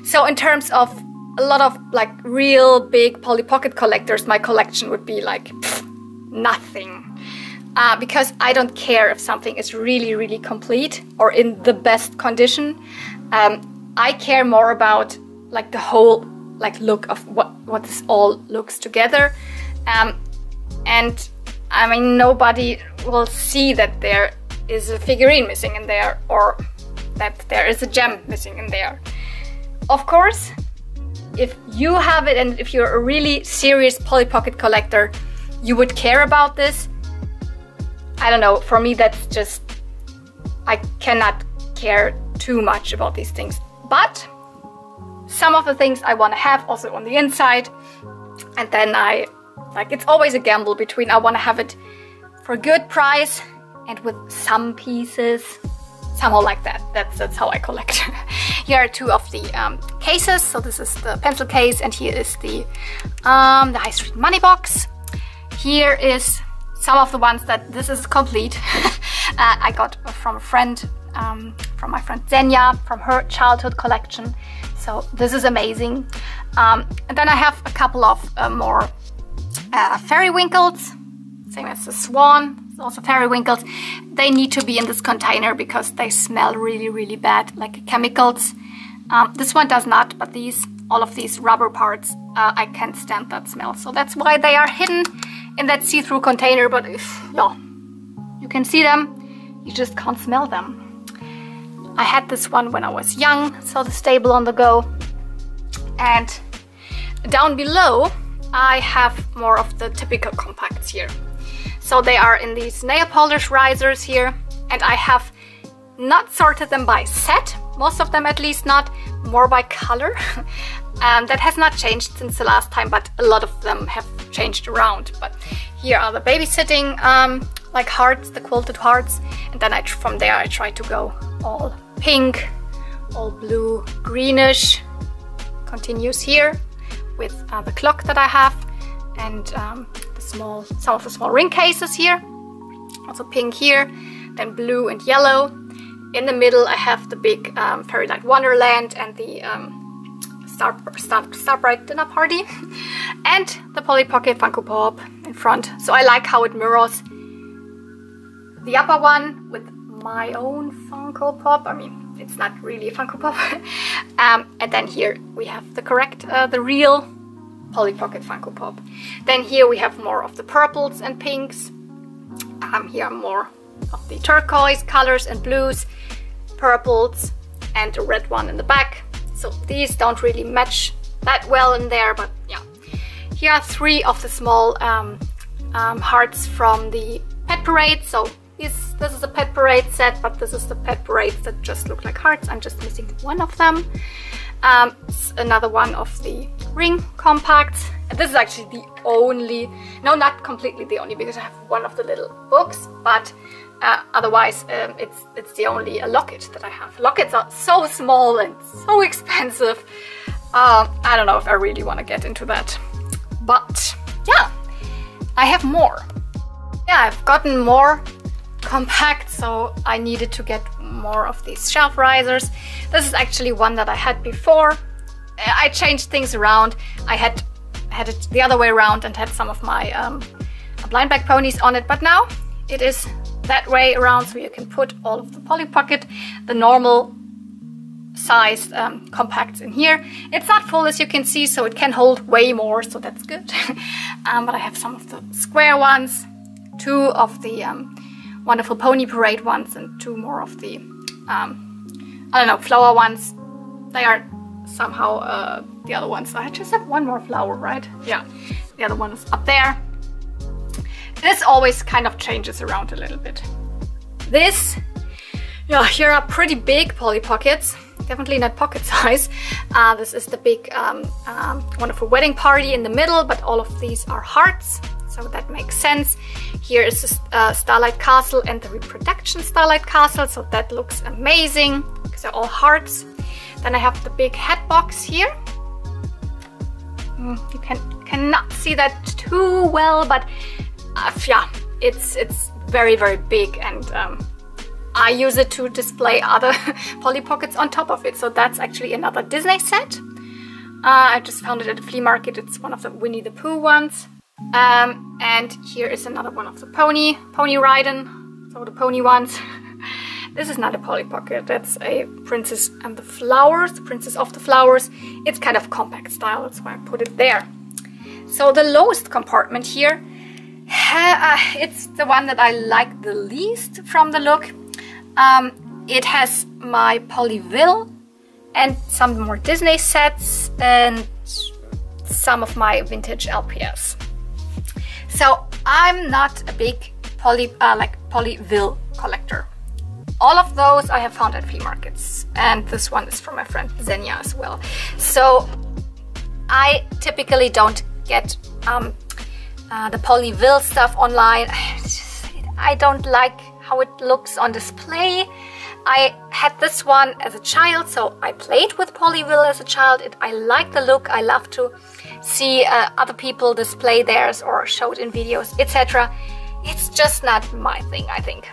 [SPEAKER 1] So in terms of a lot of like real big Polly Pocket collectors, my collection would be like nothing. Because I don't care if something is really, really complete or in the best condition. I care more about like the whole like look of what this all looks together. And I mean, nobody will see that there is a figurine missing in there or that there is a gem missing in there. Of course, if you have it and if you're a really serious Polly Pocket collector, you would care about this. I don't know, for me that's just, I cannot care too much about these things. But some of the things I want to have also on the inside, and then it's always a gamble between I want to have it for a good price and with some pieces, somehow like that. That's how I collect. Here are two of the cases. So this is the pencil case, and here is the High Street Money Box. Here is some of the ones that this is complete. I got from a friend, from my friend Zenya, from her childhood collection. So this is amazing. And then I have a couple of more Fairywinkles, same as the Swan, also Fairywinkles. They need to be in this container because they smell really, really bad, like chemicals. This one does not, but all of these rubber parts, I can't stand that smell. So that's why they are hidden in that see-through container, but you can see them, you just can't smell them. I had this one when I was young, so the stable on the go. And down below, I have more of the typical compacts here. So they are in these nail polish risers here, and I have not sorted them by set, most of them at least not, more by color. That has not changed since the last time, but a lot of them have changed around. But here are the babysitting like hearts, the quilted hearts, and then from there I try to go all pink, all blue, greenish. Continues here with the clock that I have, and some of the small ring cases here. Also pink here, then blue and yellow. In the middle I have the big Fairy Light Wonderland and the Starbright Dinner Party and the Polly Pocket Funko Pop in front. So I like how it mirrors the upper one with my own Funko Pop. I mean, it's not really a Funko Pop. And then here we have the real Polly Pocket Funko Pop. Then here we have more of the purples and pinks. Here are more of the turquoise colors and blues, purples, and a red one in the back. So these don't really match that well in there, but yeah. Here are 3 of the small hearts from the Pet Parade. So this is a Pet Parade set, but this is the Pet Parades that just look like hearts. I'm just missing one of them. Another one of the ring compacts. And this is actually the only, no, not completely the only, because I have one of the little books, but otherwise it's the only locket that I have. Lockets are so small and so expensive. I don't know if I really want to get into that, but yeah, I have more. Yeah, I've gotten more compact, so I needed to get more of these shelf risers. This is actually one that I had before. I changed things around. I had it the other way around and had some of my blind bag ponies on it, but now it is that way around, so you can put all of the Polly Pocket, the normal sized compacts in here. It's not full, as you can see, so it can hold way more, so that's good. But I have some of the square ones, 2 of the Wonderful Pony Parade ones, and 2 more of the I don't know, flower ones. They are somehow the other ones. I just have one more flower, right? Yeah, the other one is up there. This always kind of changes around a little bit. This, yeah, here are pretty big Polly Pockets. Definitely not pocket size. This is the big Wonderful Wedding Party in the middle, but all of these are hearts, so that makes sense. Here is the Starlight Castle and the Reproduction Starlight Castle, so that looks amazing because they're all hearts. Then I have the big hat box here. You cannot see that too well, but yeah, it's very, very big, and I use it to display other Polly Pockets on top of it. So that's actually another Disney set. I just found it at a flea market. It's one of the Winnie the Pooh ones. And here is another one of the pony riding, so the pony ones. This is not a Polly Pocket, that's a Princess and the Flowers, the Princess of the Flowers. It's kind of compact style, that's why I put it there. So the lowest compartment here, it's the one that I like the least from the look. It has my Polyville and some more Disney sets and some of my vintage LPS. So I'm not a big Polyville collector. All of those I have found at flea markets, and this one is from my friend Xenia as well. So I typically don't get the Polyville stuff online. I don't like how it looks on display. I had this one as a child, so I played with Polyville as a child. I like the look. I love to see other people display theirs or show it in videos, etc. It's just not my thing, I think.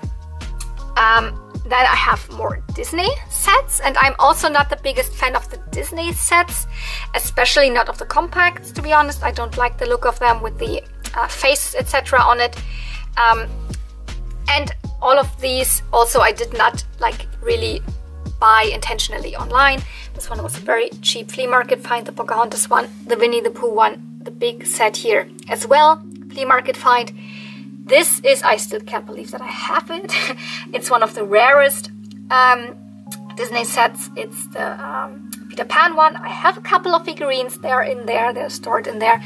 [SPEAKER 1] Then I have more Disney sets, and I'm also not the biggest fan of the Disney sets, especially not of the compacts, to be honest. I don't like the look of them with the faces, etc. on it. And all of these also I did not really buy intentionally online. This one was a very cheap flea market find, the Pocahontas one, the Winnie the Pooh one, the big set here as well, flea market find. This is, I still can't believe that I have it. It's one of the rarest Disney sets. It's the Peter Pan one. I have a couple of figurines. They're in there. They're stored in there.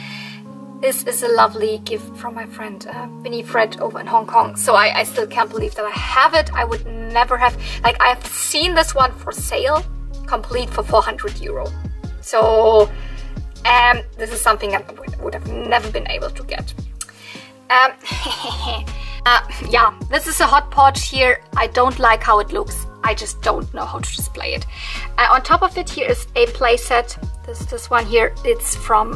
[SPEAKER 1] This is a lovely gift from my friend Winnie Fred over in Hong Kong. So I still can't believe that I have it. I would never have, like, I've seen this one for sale, complete for 400 euro. So this is something I would have never been able to get. Yeah, this is a hot pot here. I don't like how it looks. I just don't know how to display it. On top of it here is a play set. This one here, it's from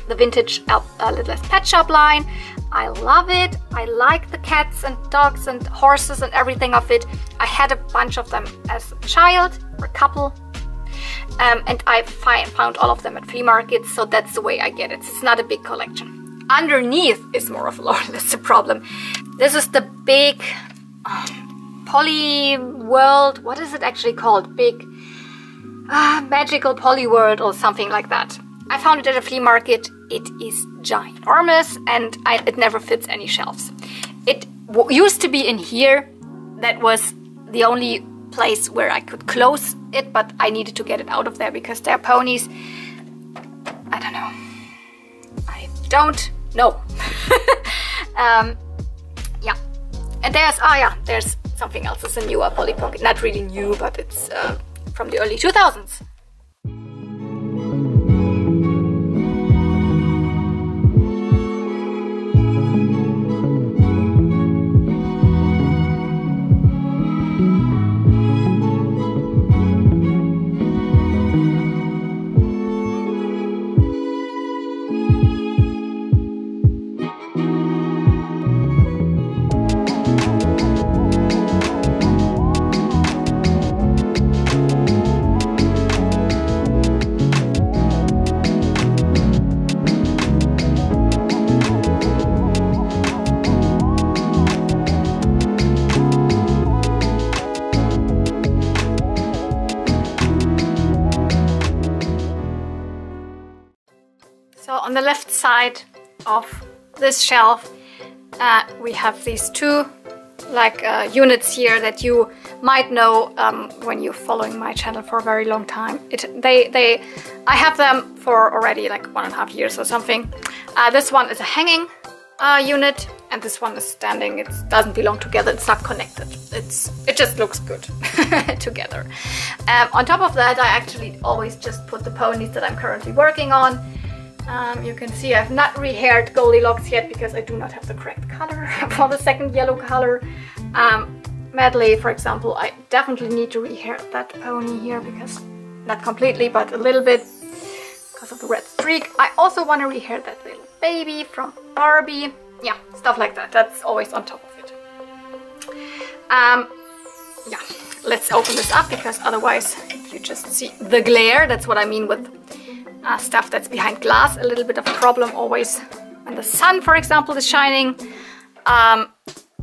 [SPEAKER 1] the vintage Littlest Pet Shop line. I love it. I like the cats and dogs and horses and everything of it. I had a bunch of them as a child, or a couple. And I found all of them at flea markets, so that's the way I get it. It's not a big collection. Underneath is more of a lore, that's the problem. This is the big Poly World, what is it actually called? Big Magical Poly World or something like that. I found it at a flea market. It is ginormous and it never fits any shelves. It used to be in here. That was the only place where I could close it, but I needed to get it out of there because they're ponies. I don't know. I don't know. Yeah. And there's something else. It's a newer Polly Pocket. Not really new, but it's from the early 2000s. So on the left side of this shelf, we have these two units here that you might know when you're following my channel for a very long time. I have them for already like 1.5 years or something. This one is a hanging unit, and this one is standing. It doesn't belong together. It's not connected. It just looks good together. On top of that, I actually always just put the ponies that I'm currently working on. You can see I've not rehaired Goldilocks yet because I do not have the correct color for the second yellow color. Medley, for example, I definitely need to rehair that pony here because, not completely, but a little bit because of the red streak. I also want to rehair that little baby from Barbie. Yeah, stuff like that. That's always on top of it. Yeah, let's open this up because otherwise you just see the glare. That's what I mean with stuff that's behind glass. A little bit of a problem always when the sun, for example, is shining,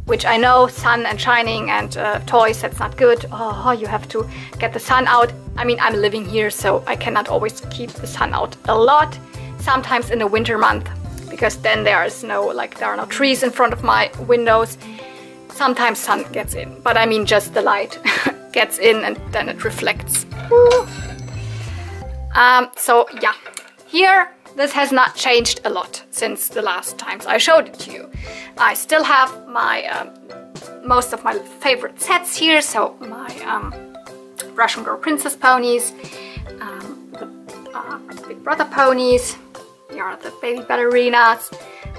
[SPEAKER 1] which I know sun and shining and toys, that's not good. Oh, you have to get the sun out. I mean, I'm living here, so I cannot always keep the sun out a lot. Sometimes in a winter month, because then there are no trees in front of my windows. Sometimes sun gets in, but I mean just the light gets in and then it reflects. So yeah, here this has not changed a lot since the last times I showed it to you. I still have my most of my favorite sets here, so my Russian Girl Princess ponies, the Big Brother ponies, here are the baby ballerinas,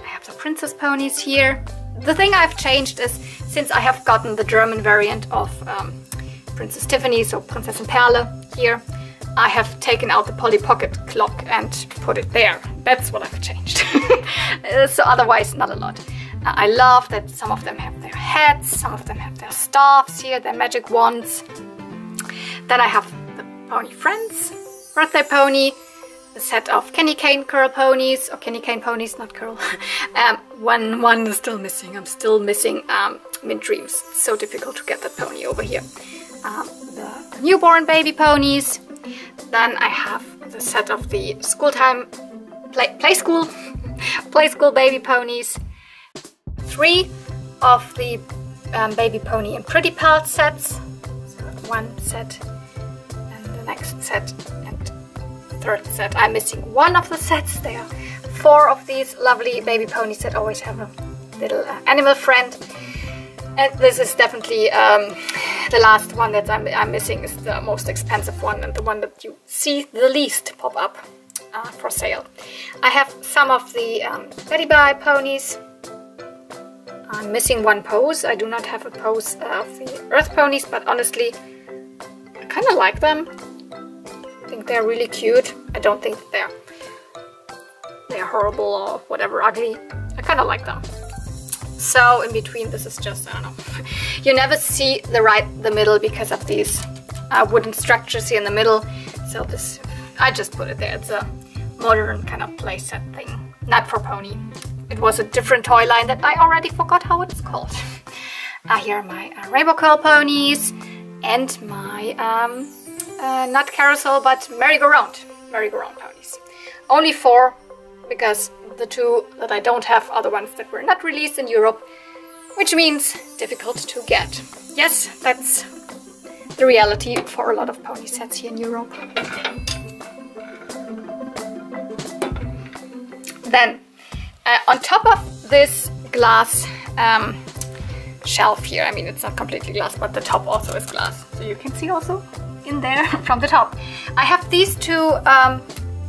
[SPEAKER 1] I have the princess ponies here. The thing I've changed is, since I have gotten the German variant of Princess Tiffany, so Prinzessin Perle here, I have taken out the Polly Pocket clock and put it there. That's what I've changed. So otherwise, not a lot. I love that some of them have their hats, some of them have their staffs here, their magic wands. Then I have the Pony Friends birthday pony, a set of Candy Cane curl ponies, or Candy Cane ponies, not curl. One is still missing. I'm still missing Mint Dreams. It's so difficult to get that pony over here. The newborn baby ponies. Then I have the set of the school time play school baby ponies. 3 of the baby pony and Pretty Pals sets. So one set and the next set and third set. I'm missing one of the sets. There are 4 of these lovely baby ponies that always have a little animal friend. And this is definitely the last one that I'm missing. Is the most expensive one and the one that you see the least pop up for sale. I have some of the Teddy Bear ponies. I'm missing one pose. I do not have a pose of the Earth ponies, but honestly, I kind of like them. I think they're really cute. I don't think they're horrible or whatever, ugly. I kind of like them. So in between, this is just, I don't know. You never see the middle because of these wooden structures here in the middle. So this, I just put it there. It's a modern kind of playset thing, not for pony. It was a different toy line that I already forgot how it's called. Here are my rainbow curl ponies and my not carousel but merry-go-round ponies. Only 4 because the 2 that I don't have are the ones that were not released in Europe, which means difficult to get. Yes, that's the reality for a lot of pony sets here in Europe. Then on top of this glass shelf here, I mean it's not completely glass, but the top also is glass, so you can see also in there from the top. I have these 2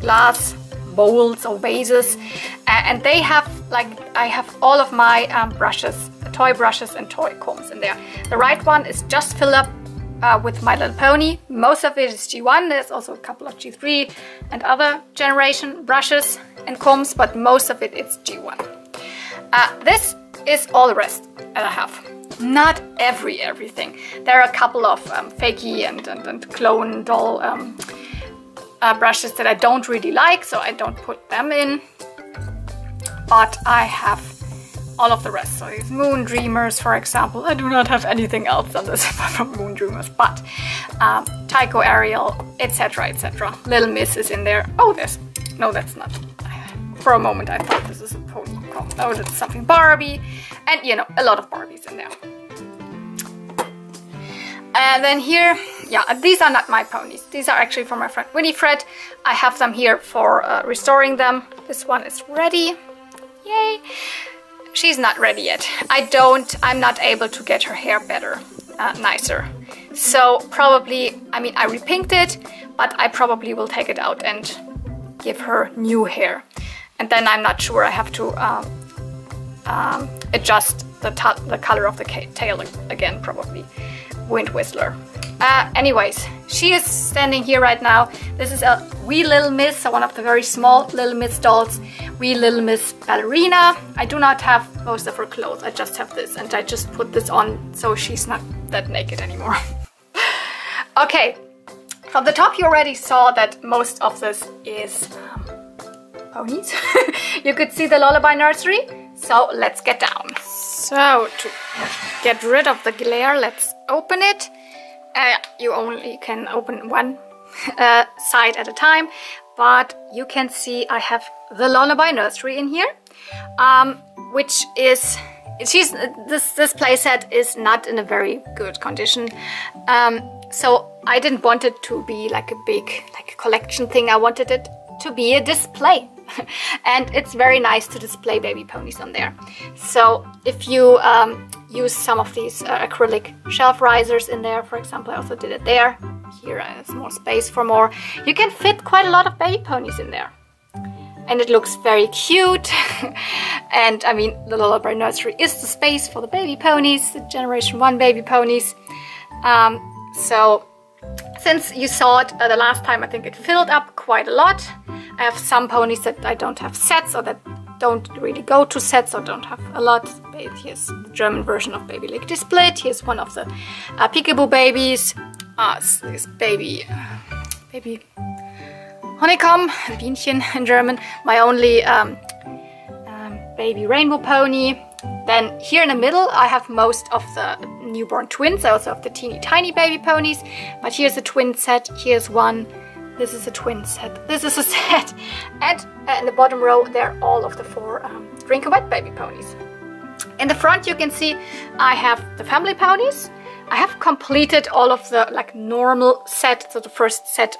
[SPEAKER 1] glass bowls or vases, and they have, like, I have all of my brushes, toy brushes and toy combs in there. The right one is just filled up with My Little Pony. Most of it is G1. There's also a couple of G3 and other generation brushes and combs, but most of it is G1. This is all the rest that I have. Not everything. There are a couple of fakey and clone doll brushes that I don't really like, so I don't put them in. But I have all of the rest. So these Moon Dreamers, for example. I do not have anything else on this from Moon Dreamers, but Tycho Ariel, etc, etc. Little Miss is in there. Oh, no, that's not. For a moment I thought this is a pony. Oh, that's something Barbie, and you know, a lot of Barbies in there. And then here, yeah, these are not my ponies. These are actually from my friend Winifred. I have them here for restoring them. This one is ready. Yay! She's not ready yet. I'm not able to get her hair better, nicer. So probably, I mean, I repinked it, but I probably will take it out and give her new hair. And then I'm not sure, I have to adjust the color of the tail again, probably. Wind Whistler. Anyways, she is standing here right now. This is a wee Little Miss, so one of the very small Little Miss dolls. Wee Little Miss Ballerina. I do not have most of her clothes, I just have this, and I just put this on so she's not that naked anymore. Okay, from the top you already saw that most of this is ponies. You could see the Lullaby Nursery, so let's get down. So to get rid of the glare, let's open it. You only can open one side at a time, but you can see I have the Lullaby Nursery in here, which is, this playset is not in a very good condition. So I didn't want it to be like a big collection thing. I wanted it to be a display. And it's very nice to display baby ponies on there. So if you use some of these acrylic shelf risers in there, for example, I also did it there. Here is more space for more. You can fit quite a lot of baby ponies in there. And it looks very cute. And I mean, the Lullaby Nursery is the space for the baby ponies, the Generation 1 baby ponies. So since you saw it the last time, I think it filled up quite a lot. I have some ponies that I don't have sets, or that don't really go to sets, or don't have a lot. Here's the German version of Baby Lickety Split. Here's one of the Peekaboo babies. This baby Honeycomb, Bienchen in German. My only baby rainbow pony. Then here in the middle I have most of the newborn twins. I also have the teeny tiny baby ponies. But here's a twin set. Here's one. This is a twin set. This is a set. And in the bottom row, there are all of the 4 Drink a Wet baby ponies. In the front, you can see I have the family ponies. I have completed all of the normal set. So the first set,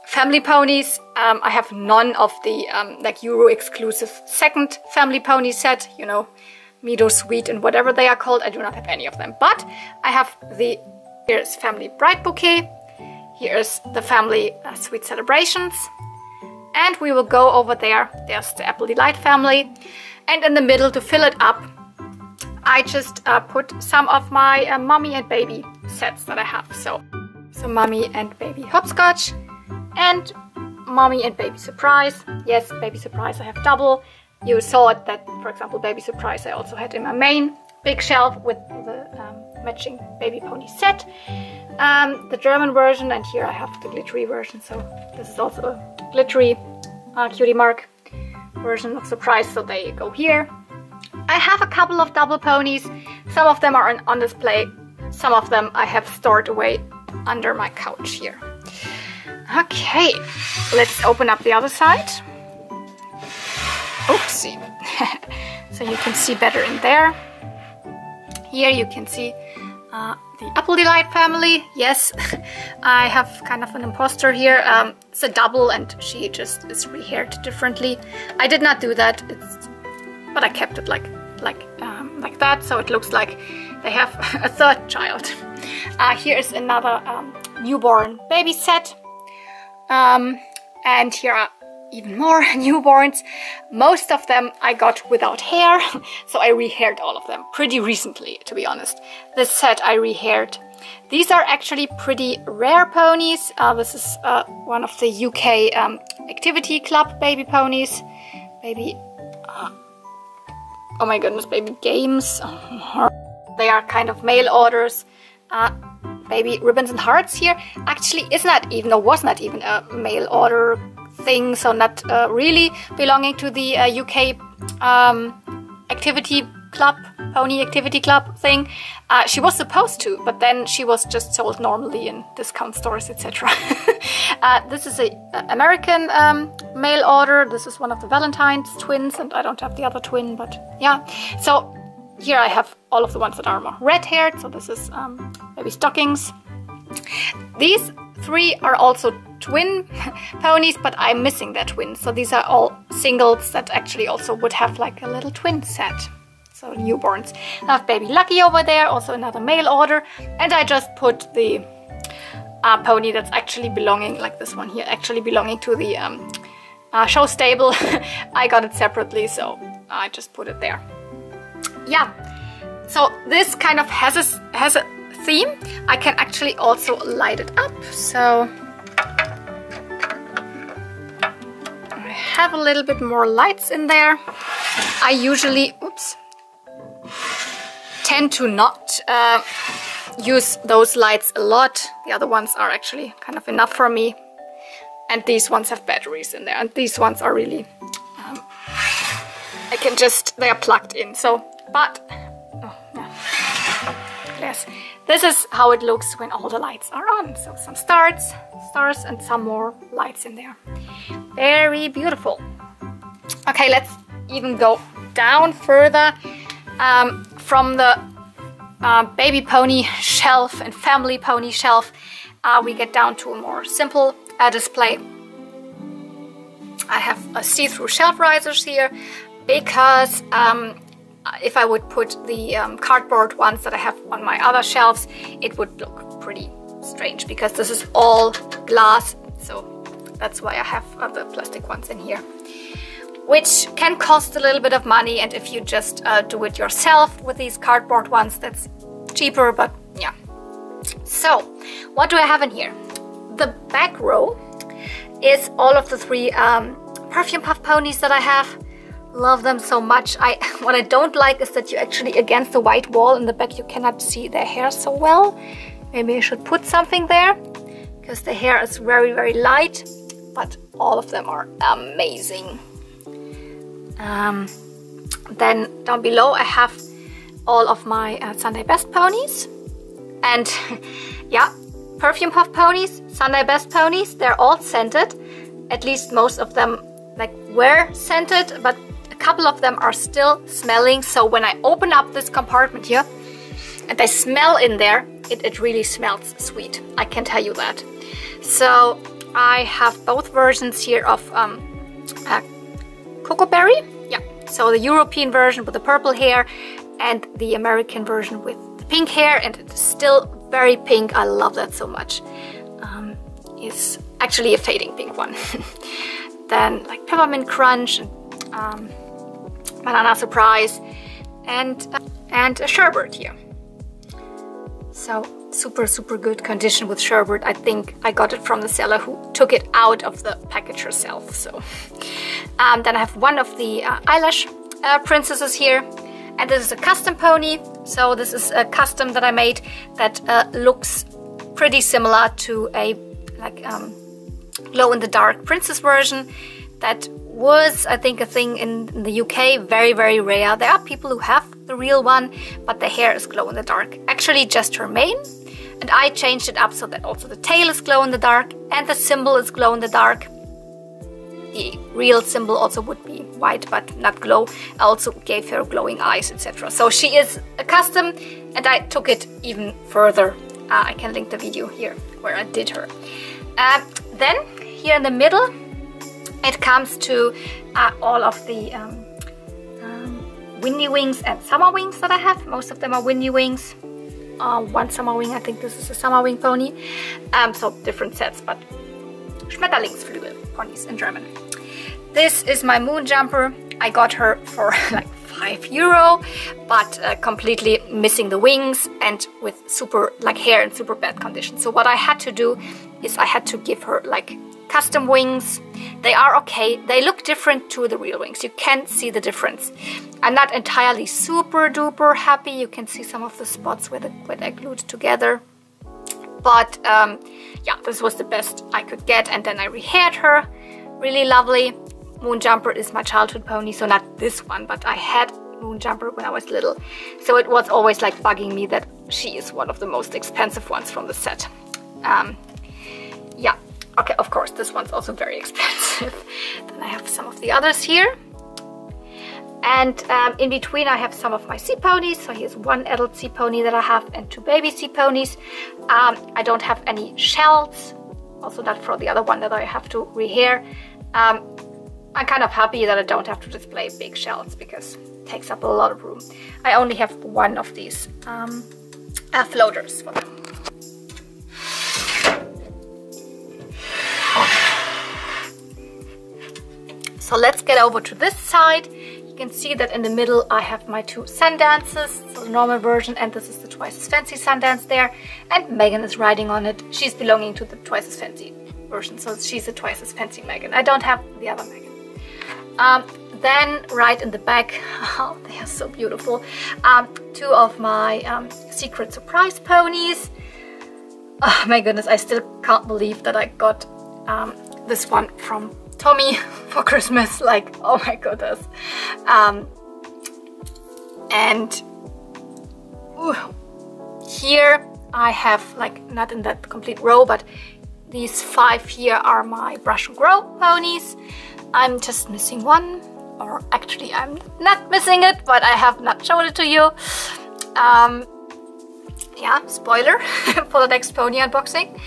[SPEAKER 1] Family ponies. I have none of the like Euro exclusive second family pony set, you know, Meadow Sweet and whatever they are called. I do not have any of them, but I have the, here's Family Bright Bouquet, here's the Family Sweet Celebrations, and we will go over there. There's the Apple Delight family, and in the middle, to fill it up, I just put some of my mommy and baby sets that I have. So mommy and baby hopscotch and mommy and baby surprise. Yes, baby surprise I have double. You saw it that, for example, baby surprise I also had in my main big shelf with the matching baby pony set. The German version, and here I have the glittery version. So this is also a glittery cutie mark version of surprise, so they go here. I have a couple of double ponies. Some of them are on display. Some of them I have stored away under my couch here. Okay, let's open up the other side. Oopsie. So you can see better in there. Here you can see the Apple Delight family. Yes, I have kind of an imposter here. It's a double and she just is rehaired differently. I did not do that, but I kept it like that, so it looks like they have a third child. Here is another newborn baby set. And here are even more newborns. Most of them I got without hair, so I rehaired all of them pretty recently, to be honest. This set I rehaired. These are actually pretty rare ponies. This is one of the UK Activity Club baby ponies. Baby, oh my goodness, baby games. They are kind of mail orders. Baby ribbons and hearts here actually is not even, or was not even, a mail order thing, so not really belonging to the UK activity club, pony activity club thing. She was supposed to, but then she was just sold normally in discount stores, etc. This is a American mail order. This is one of the Valentine's twins, and I don't have the other twin, but yeah. So here I have all of the ones that are more red-haired, so this is baby stockings. These three are also twin ponies, but I'm missing their twins, so these are all singles that actually also would have like a little twin set. So newborns. I have baby Lucky over there, also another mail order, and I just put the pony that's actually belonging, like this one here, actually belonging to the show stable. I got it separately, so I just put it there. Yeah, so this kind of has a theme. I can actually also light it up, so I have a little bit more lights in there. I usually, tend to not use those lights a lot. The other ones are actually kind of enough for me, and these ones have batteries in there, and these ones are really I can just, they are plugged in, so, but yes, this is how it looks when all the lights are on. So some stars, and some more lights in there. Very beautiful. Okay, let's even go down further. From the baby pony shelf and family pony shelf, we get down to a more simple display. I have see-through shelf risers here because if I would put the cardboard ones that I have on my other shelves, it would look pretty strange because this is all glass, so that's why I have the plastic ones in here, which can cost a little bit of money, and if you just do it yourself with these cardboard ones, that's cheaper, but yeah. So what do I have in here? The back row is all of the three perfume puff ponies that I have. Love them so much. What I don't like is that you actually, against the white wall in the back, you cannot see their hair so well. Maybe I should put something there because the hair is very, very light, but all of them are amazing. Then down below I have all of my Sunday Best ponies, and yeah, perfume puff ponies, Sunday Best ponies, they're all scented. At least most of them like were scented, but a couple of them are still smelling. So when I open up this compartment here and I smell in there, it really smells sweet, I can tell you that. So I have both versions here of Cocoa Berry. Yeah, so the European version with the purple hair and the American version with the pink hair, and it's still very pink. I love that so much. It's actually a fading pink one. Then like Peppermint Crunch, and Banana Surprise, and a sherbet here. So super good condition with sherbet. I think I got it from the seller who took it out of the package herself. So then I have one of the eyelash princesses here, and this is a custom pony. So this is a custom that I made that looks pretty similar to a like glow-in-the-dark princess version. That was, I think, a thing in the UK, very rare. There are people who have the real one, but the hair is glow-in-the-dark. Actually just her mane, and I changed it up so that also the tail is glow-in-the-dark and the symbol is glow-in-the-dark. The real symbol also would be white but not glow. I also gave her glowing eyes, etc. So she is a custom, and I took it even further. I can link the video here where I did her. Then here in the middle it comes to all of the windy wings and summer wings that I have. Most of them are windy wings. One summer wing, I think this is a summer wing pony. So different sets, but Schmetterlingsflügel ponies in German. This is my moon jumper. I got her for like €5, but completely missing the wings and with super like hair in super bad condition. So what I had to do is I had to give her like custom wings. They are okay. They look different to the real wings. You can see the difference. I'm not entirely super duper happy. You can see some of the spots where they're glued together. But yeah, this was the best I could get. And then I rehaired her. Really lovely. Moon Jumper is my childhood pony, so not this one, but I had Moon Jumper when I was little. So it was always like bugging me that she is one of the most expensive ones from the set. Yeah, okay, of course, this one's also very expensive. Then I have some of the others here. And in between I have some of my sea ponies. So here's one adult sea pony that I have and two baby sea ponies. I don't have any shells, also not for the other one that I have to rehair. I'm kind of happy that I don't have to display big shells because it takes up a lot of room. I only have one of these floaters for them. So let's get over to this side. You can see that in the middle I have my two Sundances, so the normal version, and this is the Twice as Fancy Sundance there. And Megan is riding on it. She's belonging to the Twice as Fancy version, so she's a Twice as Fancy Megan. I don't have the other Megan. Then right in the back, oh, they are so beautiful, two of my Secret Surprise ponies. Oh my goodness, I still can't believe that I got this one from Tommy for Christmas. Like, oh my goodness. And here I have, like, not in that complete row, but these 5 here are my Brush and Grow ponies. I'm just missing one, or actually I'm not missing it, but I have not shown it to you. Yeah, spoiler for the next pony unboxing.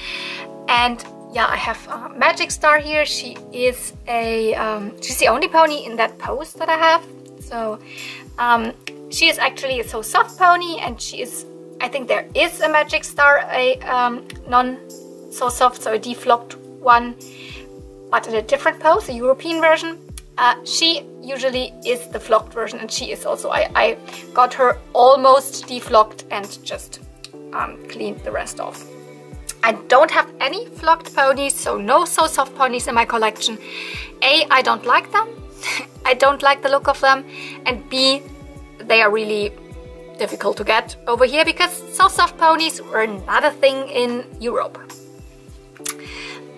[SPEAKER 1] And yeah, I have Magic Star here. She is a she's the only pony in that pose that I have. So she is actually a So Soft pony, and she is, I think there is a Magic Star, a non So Soft, so a deflocked one, but in a different pose, a European version. She usually is the flocked version, and she is also, I got her almost deflocked and just cleaned the rest off. I don't have any flocked ponies, so no So Soft ponies in my collection. A, I don't like them. I don't like the look of them. And B, they are really difficult to get over here because So Soft ponies were not a thing in Europe.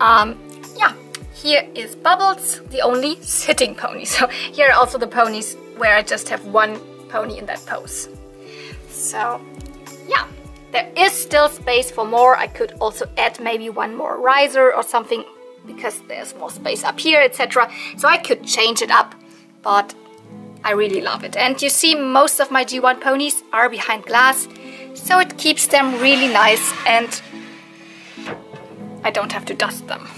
[SPEAKER 1] Yeah, here is Bubbles, the only sitting pony. So here are also the ponies where I just have one pony in that pose. So yeah, there is still space for more. I could also add maybe one more riser or something because there's more space up here, etc. So I could change it up, but I really love it. And you see, most of my G1 ponies are behind glass, So it keeps them really nice and I don't have to dust them.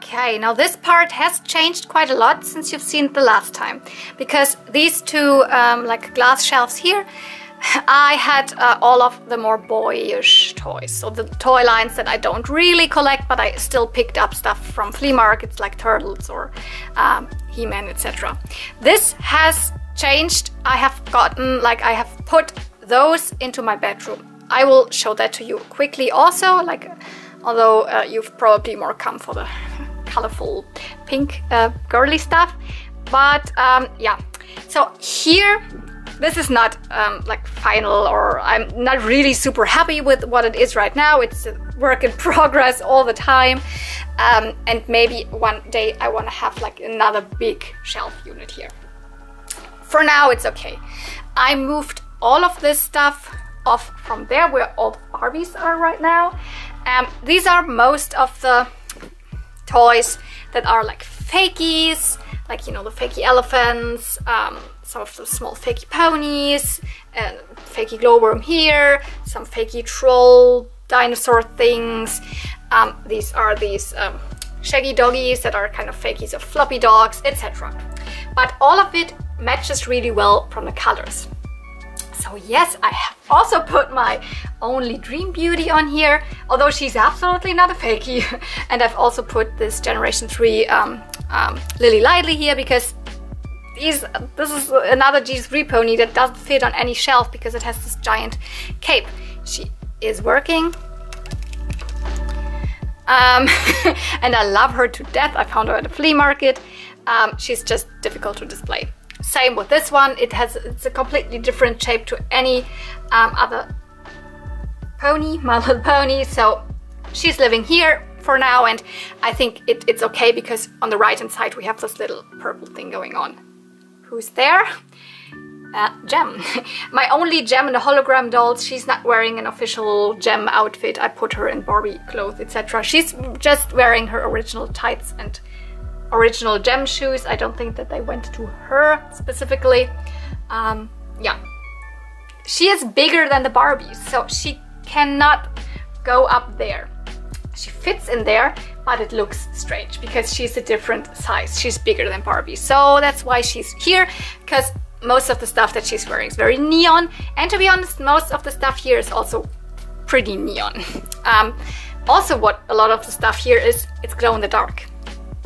[SPEAKER 1] Okay, now this part has changed quite a lot since you've seen it the last time, because these two like glass shelves here, I had all of the more boyish toys, so the toy lines that I don't really collect, but I still picked up stuff from flea markets like Turtles or He-Man, etc. This has changed. I have put those into my bedroom. I will show that to you quickly also, although you've probably more come for the colorful pink girly stuff, but yeah. So here, this is not like final, or I'm not really super happy with what it is right now. It's a work in progress all the time, and maybe one day I want to have like another big shelf unit here. For now it's okay. I moved all of this stuff off from there where all the Barbies are right now. These are most of the toys that are like fakies, like, you know, the fakey elephants, some of the small fakey ponies, and fakey glowworm here, some fakey troll dinosaur things. These are these shaggy doggies that are kind of fakies of floppy dogs, etc. But all of it matches really well from the colors. So yes, I have also put my only Dream Beauty on here, although she's absolutely not a fakie. And I've also put this Generation 3 Lily Lively here, because this is another G3 pony that doesn't fit on any shelf because it has this giant cape. She is working. And I love her to death. I found her at a flea market. She's just difficult to display. Same with this one. It's a completely different shape to any other pony, My Little Pony. So she's living here for now, and I think it's okay because on the right hand side we have this little purple thing going on. Who's there? Gem. My only Gem in the hologram dolls. She's not wearing an official Gem outfit. I put her in Barbie clothes, etc. She's just wearing her original tights and original Gem shoes. I don't think that they went to her specifically. Yeah, she is bigger than the Barbies, so she cannot go up there. She fits in there, but it looks strange because she's a different size. She's bigger than Barbie, so that's why she's here, because most of the stuff that she's wearing is very neon, and to be honest, most of the stuff here is also pretty neon. Also, what a lot of the stuff here is, it's glow in the dark.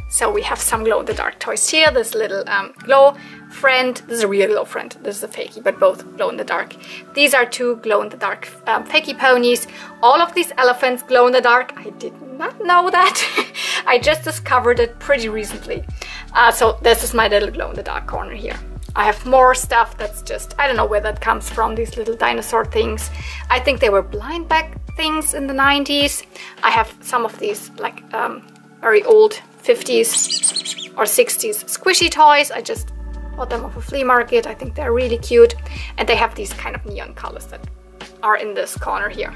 [SPEAKER 1] So we have some glow-in-the-dark toys here. This little glow friend. This is a real glow friend. This is a fakie, but both glow-in-the-dark. These are two glow-in-the-dark fakie ponies. All of these elephants glow-in-the-dark. I did not know that. I just discovered it pretty recently. So this is my little glow-in-the-dark corner here. I have more stuff that's just, I don't know where that comes from, these little dinosaur things. I think they were blind bag things in the 90s. I have some of these like very old 50s or 60s squishy toys. I just bought them off a flea market. I think they're really cute. And they have these kind of neon colors that are in this corner here.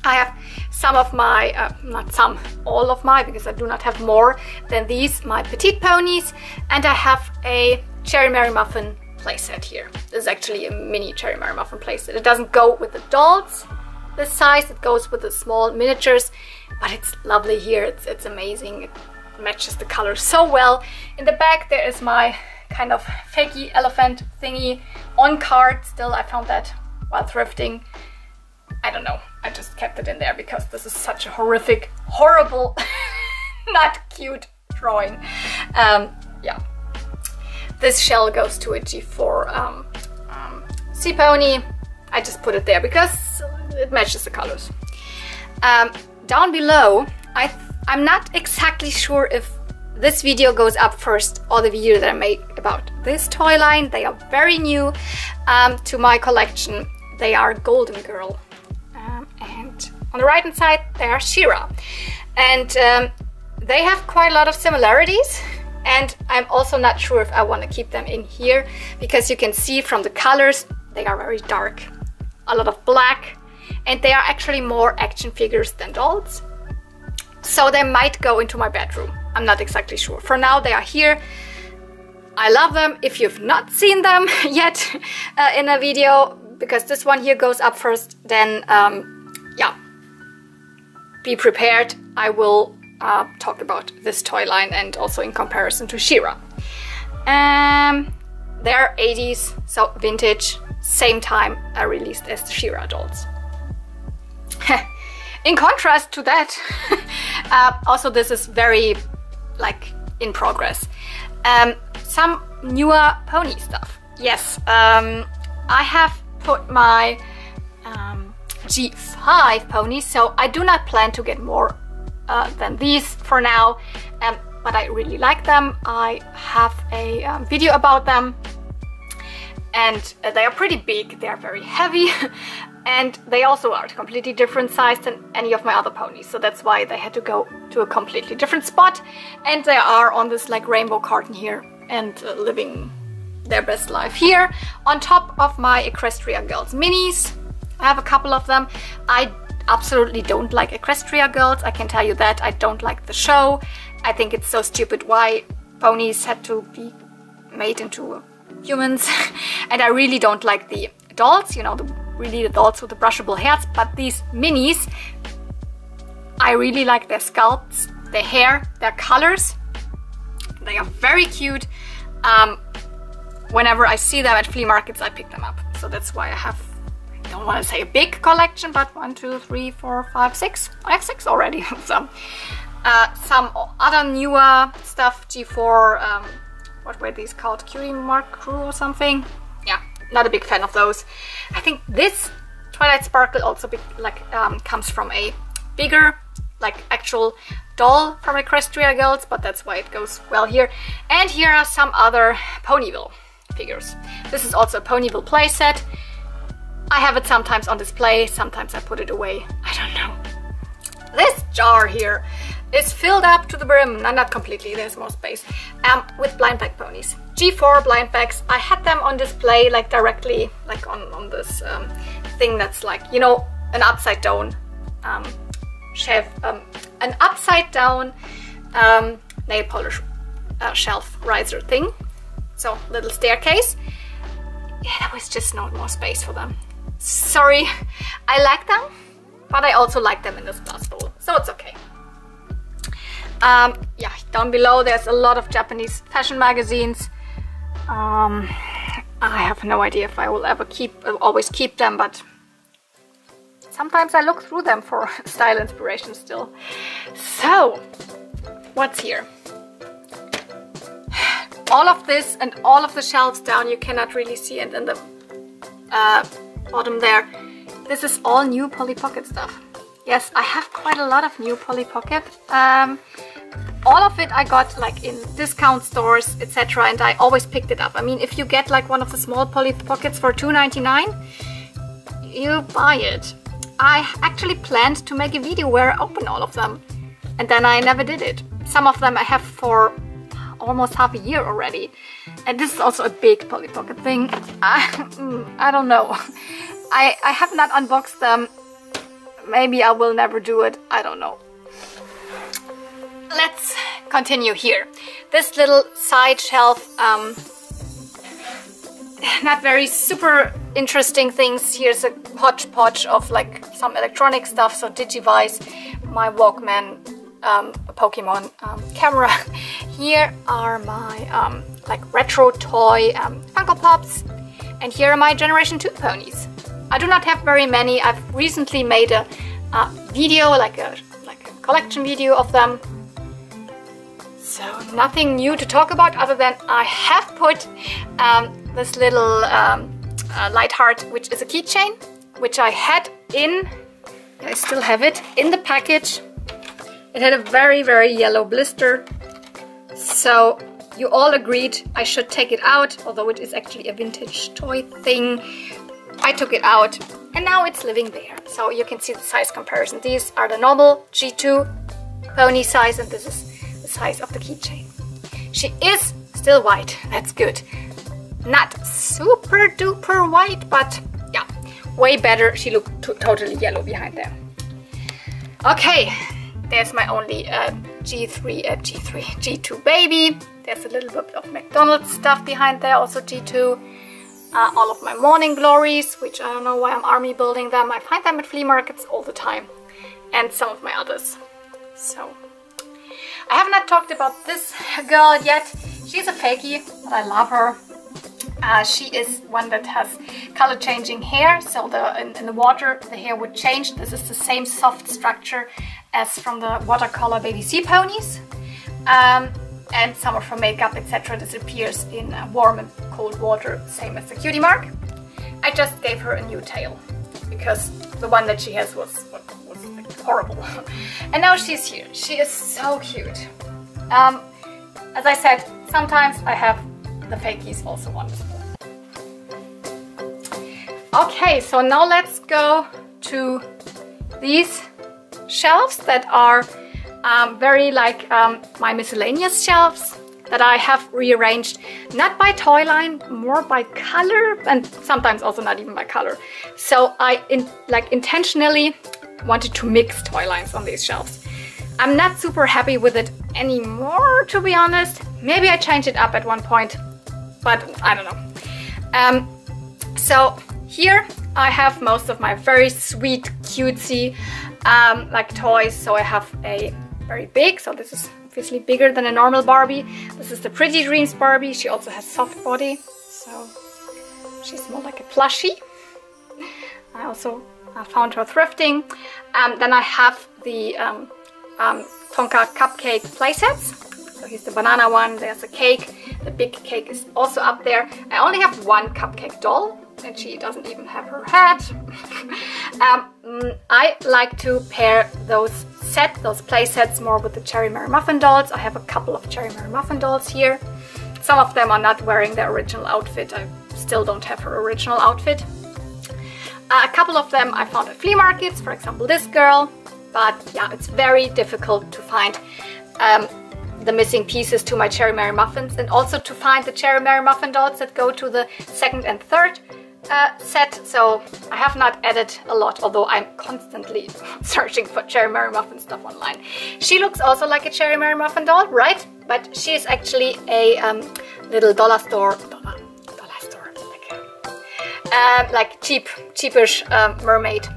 [SPEAKER 1] I have some of my, not some, all of my, because I do not have more than these, my petite ponies. And I have a Cherry Mary Muffin playset here. This is actually a mini Cherry Mary Muffin playset. It doesn't go with the dolls this size, it goes with the small miniatures, but it's lovely here. It's amazing. It matches the colors so well. In the back there is my kind of fakey elephant thingy on card still. I found that while thrifting. I don't know, I just kept it in there because this is such a horrific, horrible, not cute drawing. Yeah. This shell goes to a G4 sea pony. I just put it there because it matches the colors. Down below, I'm not exactly sure if this video goes up first or the video that I make about this toy line. They are very new to my collection. They are Golden Girl. And on the right hand side, they are She-Ra. And they have quite a lot of similarities. And I'm also not sure if I want to keep them in here, because you can see from the colors, they are very dark. A lot of black, and they are actually more action figures than dolls. So they might go into my bedroom. I'm not exactly sure. For now, they are here. I love them. If you've not seen them yet in a video, because this one here goes up first, then yeah, be prepared. I will talk about this toy line and also in comparison to She-Ra. They're 80s, so vintage, same time released as the She-Ra dolls. In contrast to that, also this is very like in progress. Some newer pony stuff. Yes, I have put my G5 ponies, so I do not plan to get more than these for now, but I really like them. I have a video about them, and they are pretty big, they are very heavy, and they also are a completely different size than any of my other ponies, so that's why they had to go to a completely different spot, and they are on this like rainbow carton here and living their best life here on top of my Equestria Girls minis. I have a couple of them. I absolutely don't like Equestria Girls, I can tell you that. I don't like the show. I think it's so stupid why ponies had to be made into humans. And I really don't like the dolls, you know, the dolls with the brushable hairs, but these minis, I really like their sculpts, their hair, their colors. They are very cute. Whenever I see them at flea markets, I pick them up. So that's why I have, I don't want to say a big collection, but 1, 2, 3, 4, 5, 6. I have 6 already. So, some other newer stuff, G4, what were these called? Cutie Mark Crew or something? Yeah, not a big fan of those. I think this Twilight Sparkle also comes from a bigger, like actual doll from Equestria Girls, but that's why it goes well here. And here are some other Ponyville figures. This is also a Ponyville playset. I have it sometimes on display, sometimes I put it away. I don't know. This jar here is filled up to the brim, no, not completely, there's more space, with blind bag ponies. G4 blind bags. I had them on display like directly, like on this thing that's like, you know, an upside down shelf, an upside down nail polish shelf riser thing. So, little staircase. Yeah, there was just no more space for them. Sorry, I like them, but I also like them in this glass bowl, so it's okay. Yeah, down below there's a lot of Japanese fashion magazines. I have no idea if I will ever always keep them, but sometimes I look through them for style inspiration still. So, what's here? All of this and all of the shelves down, you cannot really see it in the bottom there. This is all new Polly Pocket stuff. Yes, I have quite a lot of new Polly Pocket. All of it I got like in discount stores, etc. and I always picked it up. I mean, if you get like one of the small Polly Pockets for $2.99, you buy it. I actually planned to make a video where I open all of them, and then I never did it. Some of them I have for almost half a year already. And this is also a big Polly Pocket thing. I don't know. I have not unboxed them. Maybe I will never do it. I don't know. Let's continue here. This little side shelf, not very super interesting things. Here's a hodgepodge of like some electronic stuff. So Digivice, my Walkman, Pokemon camera. Here are my like retro toy Funko Pops, and here are my Generation 2 ponies. I do not have very many. I've recently made a video, like a collection video of them. So nothing new to talk about other than I have put this little light heart, which is a keychain, which I had in, I still have it, in the package. It had a very, very yellow blister. So you all agreed I should take it out, although it is actually a vintage toy thing. I took it out and now it's living there. So you can see the size comparison. These are the normal G2 pony size, and this is the size of the keychain. She is still white, that's good. Not super duper white, but yeah, way better. She looked totally yellow behind there. Okay, there's my only G2 baby. There's a little bit of McDonald's stuff behind there, also G2. All of my morning glories, which I don't know why I'm army building them. I find them at flea markets all the time. And some of my others. So, I have not talked about this girl yet. She's a fakie, but I love her. She is one that has color changing hair, so in the water the hair would change. This is the same soft structure as from the watercolor Baby Sea ponies. And some of her makeup, etc. disappears in warm and cold water, same as the Cutie Mark. I just gave her a new tail because the one that she has was like horrible. And now she's here. She is so cute. As I said, sometimes I have the fakies also wonderful. Okay, so now let's go to these shelves that are very like my miscellaneous shelves that I have rearranged, not by toy line, more by color, and sometimes also not even by color. So I intentionally wanted to mix toy lines on these shelves. I'm not super happy with it anymore, to be honest. Maybe I changed it up at one point, but I don't know. So here I have most of my very sweet, cutesy like toys. So I have a very big, so this is obviously bigger than a normal Barbie. This is the Pretty Dreams Barbie. She also has soft body, so she's more like a plushie. I also found her thrifting. Then I have the Tonka cupcake playsets. So here's the banana one, there's a cake. The big cake is also up there. I only have one cupcake doll, and she doesn't even have her head. I like to pair those play sets more with the Cherry Mary Muffin dolls. I have a couple of Cherry Mary Muffin dolls here. Some of them are not wearing their original outfit. I still don't have her original outfit. A couple of them I found at flea markets, for example this girl. But yeah, it's very difficult to find the missing pieces to my Cherry Mary Muffins, and also to find the Cherry Mary Muffin dolls that go to the second and third set. So I have not added a lot, although I'm constantly searching for Cherry Mary Muffin stuff online. She looks also like a Cherry Mary Muffin doll, right? But she is actually a little dollar store, like cheapish mermaid.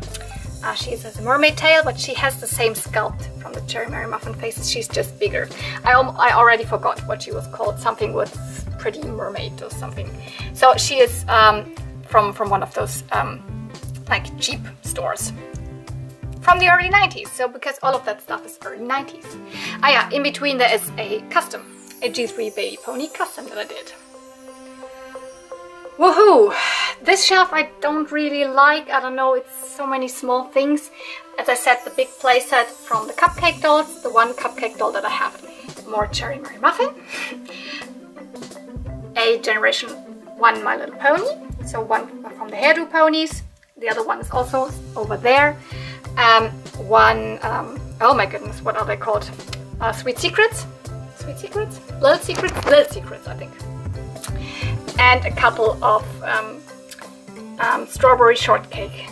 [SPEAKER 1] She has a mermaid tail, but she has the same sculpt from the Cherry Mary Muffin faces. She's just bigger. I already forgot what she was called. Something with Pretty Mermaid or something. So she is from one of those like cheap stores from the early 90s. So because all of that stuff is early 90s. Yeah, in between there is a custom, a G3 baby pony custom that I did. Woohoo! This shelf I don't really like. I don't know, it's so many small things. As I said, the big playset from the cupcake dolls, the one cupcake doll that I have, more Cherry Mary Muffin, a Generation 1 My Little Pony, so one from the hairdo ponies, the other one is also over there, one, oh my goodness, what are they called? Sweet Secrets. Sweet Secrets? Little Secrets, I think. And a couple of strawberry shortcake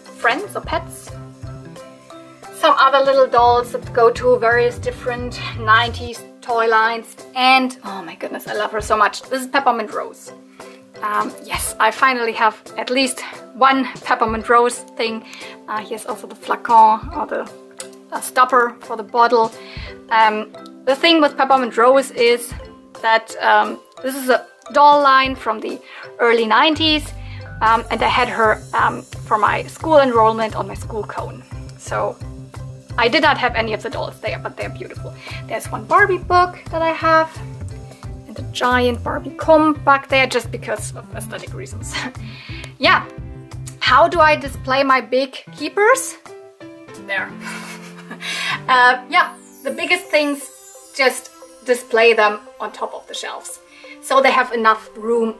[SPEAKER 1] friends or pets. Some other little dolls that go to various different 90s toy lines. And, oh my goodness, I love her so much. This is Peppermint Rose. Yes, I finally have at least one Peppermint Rose thing. Here's also the flacon or the stopper for the bottle. The thing with Peppermint Rose is that this is a doll line from the early 90s, and I had her for my school enrollment on my school cone. So I did not have any of the dolls there, but they're beautiful. There's one Barbie book that I have, and a giant Barbie comb back there just because of aesthetic reasons. Yeah, how do I display my big keepers? There. Yeah, the biggest things, just display them on top of the shelves, so they have enough room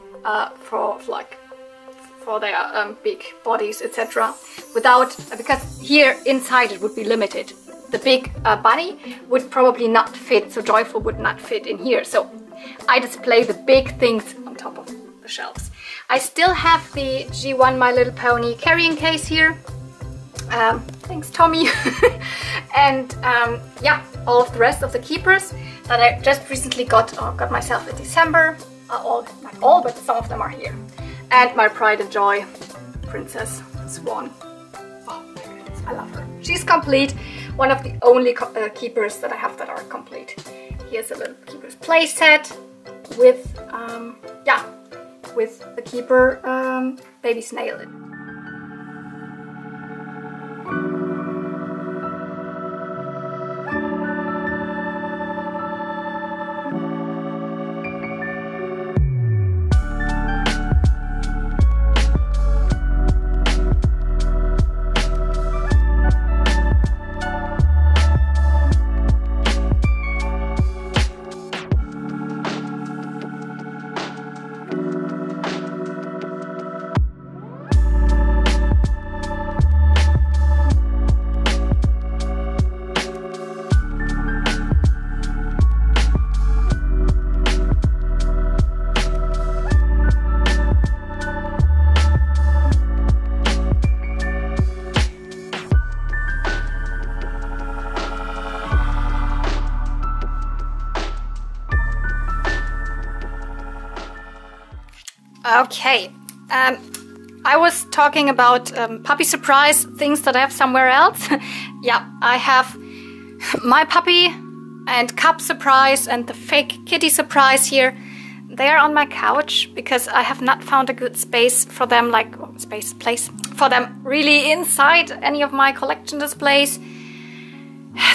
[SPEAKER 1] for their big bodies, etc. Because here inside it would be limited. The big bunny would probably not fit, so Joyful would not fit in here. So I display the big things on top of the shelves. I still have the G1 My Little Pony carrying case here. Thanks, Tommy. And yeah, all of the rest of the keepers that I just recently got myself in December. Not all, but some of them are here. And my pride and joy, Princess Swan. Oh my goodness, I love her. She's complete. One of the only keepers that I have that are complete. Here's a little keepers play set with, yeah, with the keeper baby snail in. Okay, I was talking about puppy surprise things that I have somewhere else. Yeah, I have my puppy and cup surprise and the fake kitty surprise here. They are on my couch because I have not found a good space for them, like place for them really inside any of my collection displays.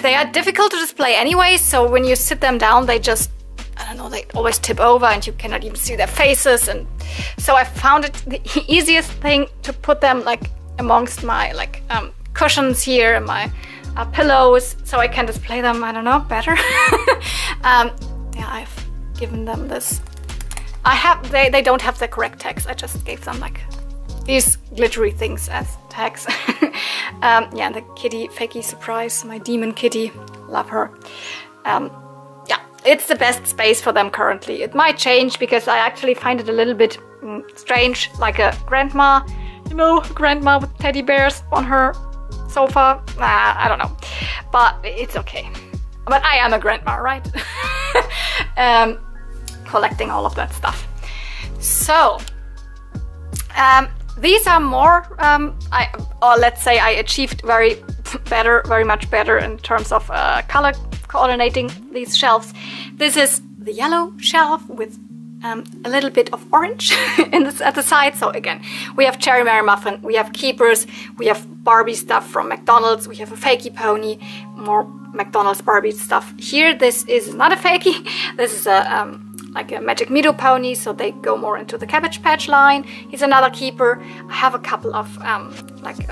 [SPEAKER 1] They are difficult to display anyway, so when you sit them down, they just, I don't know, they always tip over and you cannot even see their faces. And so I found it the easiest thing to put them like amongst my cushions here and my pillows, so I can display them, I don't know, better. Yeah, I've given them this. They don't have the correct tags. I just gave them like these glittery things as tags. Yeah, the kitty fakey surprise, my demon kitty, love her. Yeah, it's the best space for them currently. It might change because I actually find it a little bit strange, like a grandma, you know, grandma with teddy bears on her sofa. I don't know, but it's okay. But I am a grandma, right? Collecting all of that stuff. So these are more, or let's say I achieved very much better in terms of color coordinating these shelves. This is the yellow shelf with a little bit of orange at the side. So again, we have Cherry Mary Muffin, we have keepers, we have Barbie stuff from McDonald's, we have a fakey pony, more McDonald's Barbie stuff. Here, this is not a fakey. This is a like a Magic Meadow pony, so they go more into the Cabbage Patch line. Here's another keeper. I have a couple of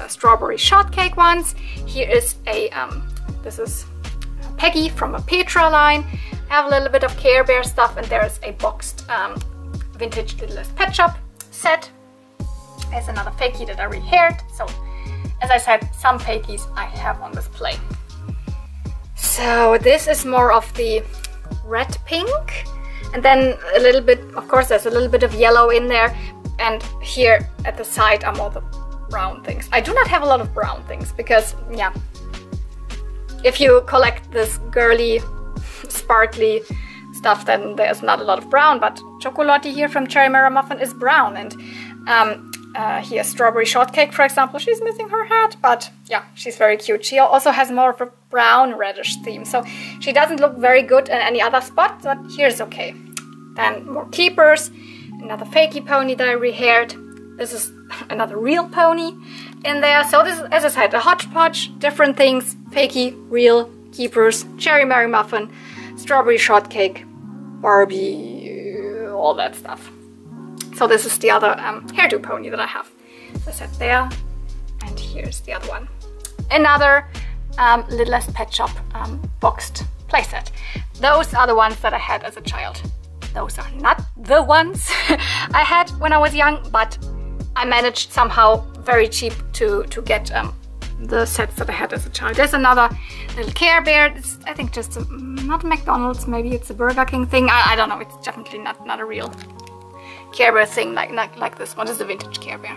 [SPEAKER 1] strawberry shortcake ones. Here is a this is Peggy from a Petra line. I have a little bit of Care Bear stuff, and there's a boxed vintage Littlest Pet Shop set. There's another fakey that I rehaired. So, as I said, some fakies I have on display. So this is more of the red pink, and then a little bit, of course there's a little bit of yellow in there, and here at the side are more the brown things. I do not have a lot of brown things because, yeah, if you collect this girly, sparkly stuff, then there's not a lot of brown, but Chocolate here from Cherry Mary Muffin is brown, and here Strawberry Shortcake, for example, she's missing her hat, but yeah, she's very cute. She also has more of a brown reddish theme, so she doesn't look very good in any other spot, but here's okay. Then more keepers, another fakey pony that I rehaired. This is another real pony in there. So this is, as I said, a hodgepodge, different things, fakey, real, keepers, Cherry Mary Muffin, Strawberry Shortcake, Barbie, all that stuff. So this is the other hairdo pony that I have. As I said, there, and here's the other one. Another Littlest Pet Shop boxed playset. Those are the ones that I had as a child. Those are not the ones I had when I was young, but I managed somehow very cheap to get the sets that I had as a child. There's another little Care Bear. It's, I think, just not a McDonald's, maybe it's a Burger King thing. I don't know, it's definitely not a real Care Bear thing like this one. This is a vintage Care Bear.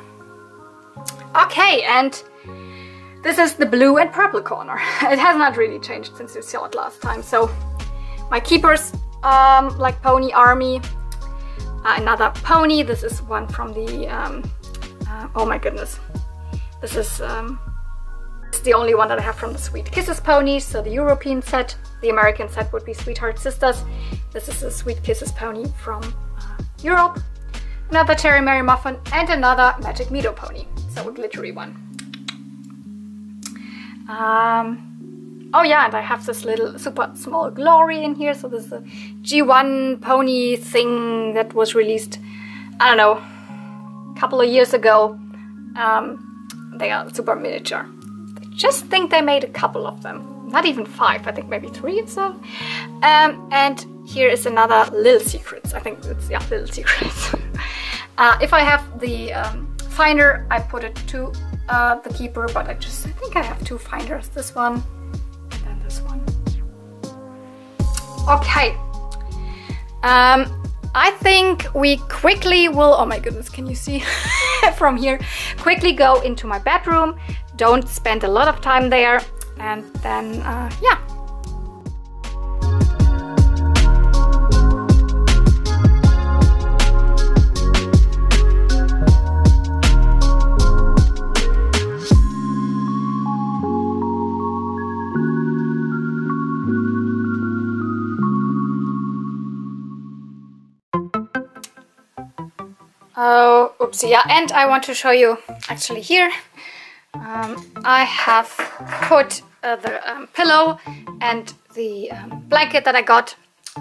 [SPEAKER 1] Okay, and this is the blue and purple corner. It has not really changed since you saw it last time. So my keepers, like Pony Army, another pony. This is one from the, oh my goodness, this is it's the only one that I have from the Sweet Kisses ponies. So the European set, the American set would be Sweetheart Sisters. This is a Sweet Kisses pony from Europe. Another Cherry Mary Muffin, and another Magic Meadow pony, so a glittery one. Oh yeah, and I have this little super small Glory in here. So this is a G1 pony thing that was released, I don't know, a couple of years ago. They are super miniature. I just think they made a couple of them. Not even 5, I think maybe 3 or so. And here is another Little Secrets. I think it's, yeah, Little Secrets. If I have the finder, I put it to the keeper, but I think I have 2 finders. This one and then this one. Okay. I think we quickly will, oh my goodness, can you see from here? Quickly go into my bedroom. Don't spend a lot of time there. And then, yeah. Oh, oopsie, yeah, and I want to show you actually here. I have put the pillow and the blanket that I got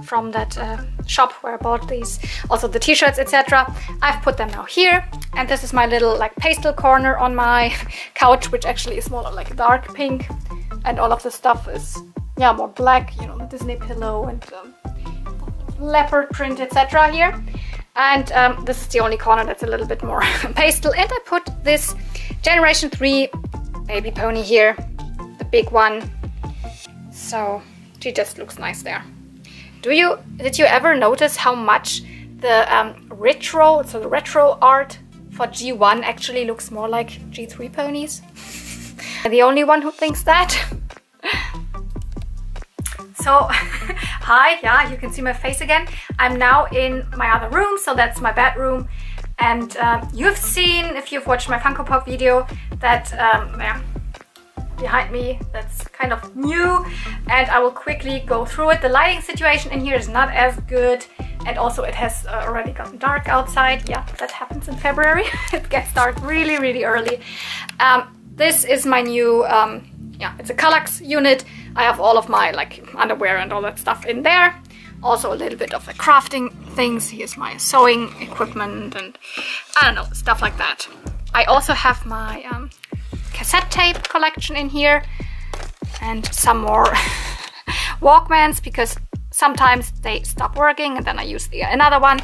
[SPEAKER 1] from that shop where I bought these, also the t-shirts, etc. I've put them now here, and this is my little like pastel corner on my couch, which actually is more like dark pink, and all of the stuff is, yeah, more black, you know, the Disney pillow and leopard print, etc. here. And this is the only corner that's a little bit more pastel, and I put this Generation 3 baby pony here, the big one, so she just looks nice there. Did you ever notice how much the retro art for G1 actually looks more like G3 ponies? I'm the only one who thinks that. So, hi, yeah, you can see my face again. I'm now in my other room, so that's my bedroom. And you've seen, if you've watched my Funko Pop video, that yeah, behind me, that's kind of new. And I will quickly go through it. The lighting situation in here is not as good. And also it has already gotten dark outside. Yeah, that happens in February. It gets dark really, really early. This is my new, yeah, it's a Kallax unit. I have all of my like underwear and all that stuff in there. Also a little bit of the crafting things. Here's my sewing equipment and I don't know, stuff like that. I also have my cassette tape collection in here and some more Walkmans, because sometimes they stop working and then I use another one.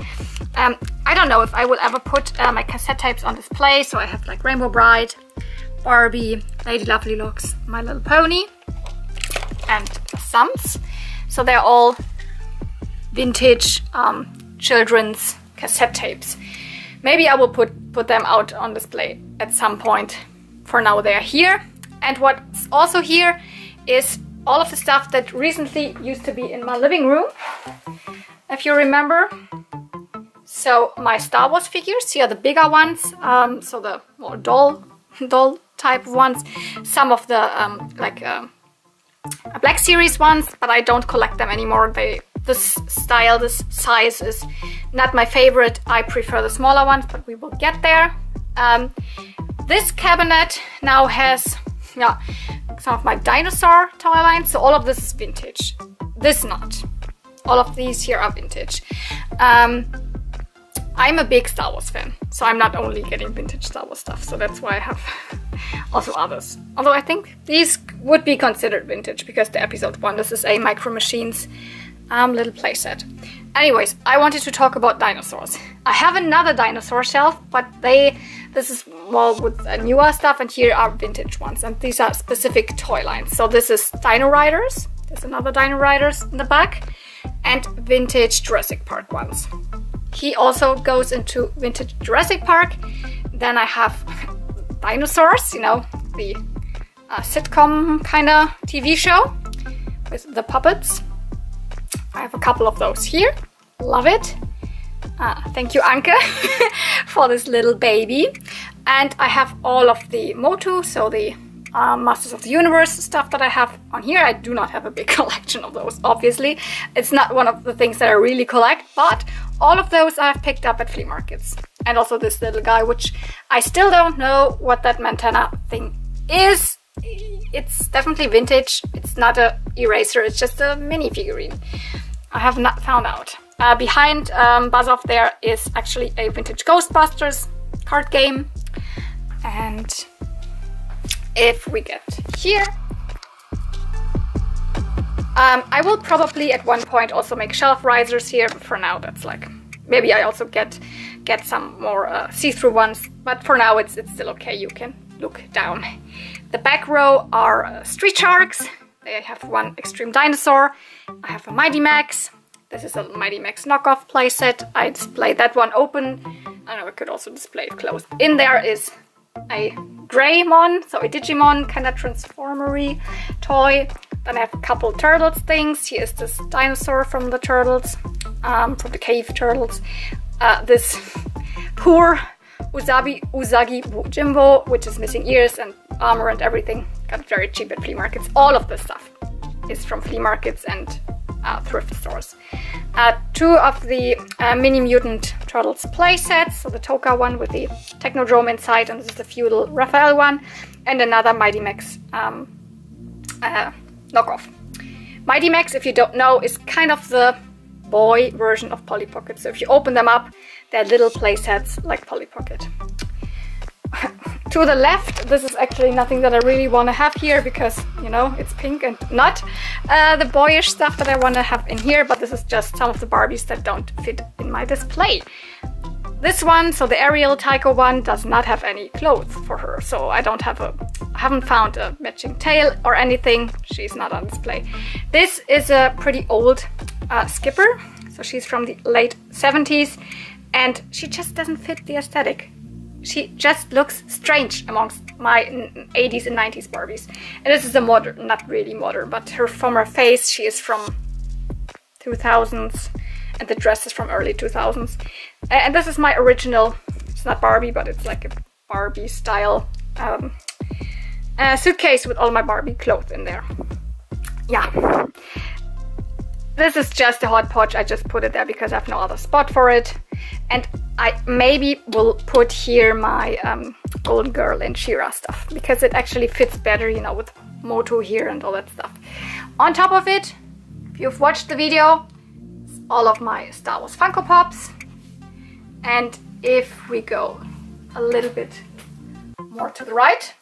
[SPEAKER 1] I don't know if I will ever put my cassette tapes on display, so I have like Rainbow Bride, Barbie, Lady Lovely Looks, My Little Pony, and Sums. So they're all vintage children's cassette tapes. Maybe I will put them out on display at some point. For now they are here. And what's also here is all of the stuff that recently used to be in my living room, if you remember. So my Star Wars figures, here are the bigger ones, so the more doll type ones. Some of the Black Series ones, but I don't collect them anymore. This style, this size is not my favorite. I prefer the smaller ones, but we will get there. This cabinet now has some of my dinosaur toy lines, so all of this is vintage. This not. All of these here are vintage. I'm a big Star Wars fan, so I'm not only getting vintage Star Wars stuff, so that's why I have also others. Although I think these would be considered vintage because the episode 1, this is a Micro Machines little playset. Anyways, I wanted to talk about dinosaurs. I have another dinosaur shelf, but this is more with newer stuff, and here are vintage ones, and these are specific toy lines. So this is Dino Riders, there's another Dino Riders in the back, and vintage Jurassic Park ones. He also goes into vintage Jurassic Park. Then I have dinosaurs, you know, the sitcom kind of TV show with the puppets. I have a couple of those here. Love it. Thank you, Anke, for this little baby. And I have all of the Motu, so the Masters of the Universe stuff that I have on here. I do not have a big collection of those, obviously. It's not one of the things that I really collect, but all of those I've picked up at flea markets. And also this little guy, which I still don't know what that Montana thing is. It's definitely vintage. It's not an eraser, it's just a mini figurine. I have not found out. Behind Buzz Off there is actually a vintage Ghostbusters card game. And if we get here, I will probably at one point also make shelf risers here, but for now that's like, maybe I also get some more see-through ones, but for now it's still okay, you can look down. The back row are Street Sharks. They have one Extreme Dinosaur. I have a Mighty Max. This is a Mighty Max knockoff playset. I displayed that one open. I know I could also display it closed. In there is a Greymon, so a Digimon kind of transformery toy. Then I have a couple Turtles things. Here is this dinosaur from the Turtles, from the Cave Turtles. This poor Usagi Jimbo, which is missing ears and armor and everything. Got it very cheap at flea markets. All of this stuff is from flea markets and thrift stores. Two of the Mini Mutant Turtles playsets, so the Toka one with the Technodrome inside, and this is the Feudal Raphael one, and another Mighty Max knockoff. Mighty Max, if you don't know, is kind of the boy version of Polly Pocket. So if you open them up, they're little playsets like Polly Pocket. To the left, this is actually nothing that I really want to have here because, you know, it's pink and not the boyish stuff that I want to have in here, but this is just some of the Barbies that don't fit in my display. This one, so the Ariel Tycho one, does not have any clothes for her, so I haven't found a matching tail or anything. She's not on display. This is a pretty old Skipper, so she's from the late 70s, and she just doesn't fit the aesthetic. She just looks strange amongst my 80s and 90s Barbies. And this is a modern, not really modern, but from her face, she is from 2000s, and the dress is from early 2000s. And this is my original, it's not Barbie, but it's like a Barbie style suitcase with all my Barbie clothes in there. Yeah. This is just a hodgepodge. I just put it there because I have no other spot for it. And I maybe will put here my Golden Girl and She-Ra stuff because it actually fits better, you know, with Motu here and all that stuff. On top of it, if you've watched the video, it's all of my Star Wars Funko Pops. And if we go a little bit more to the right,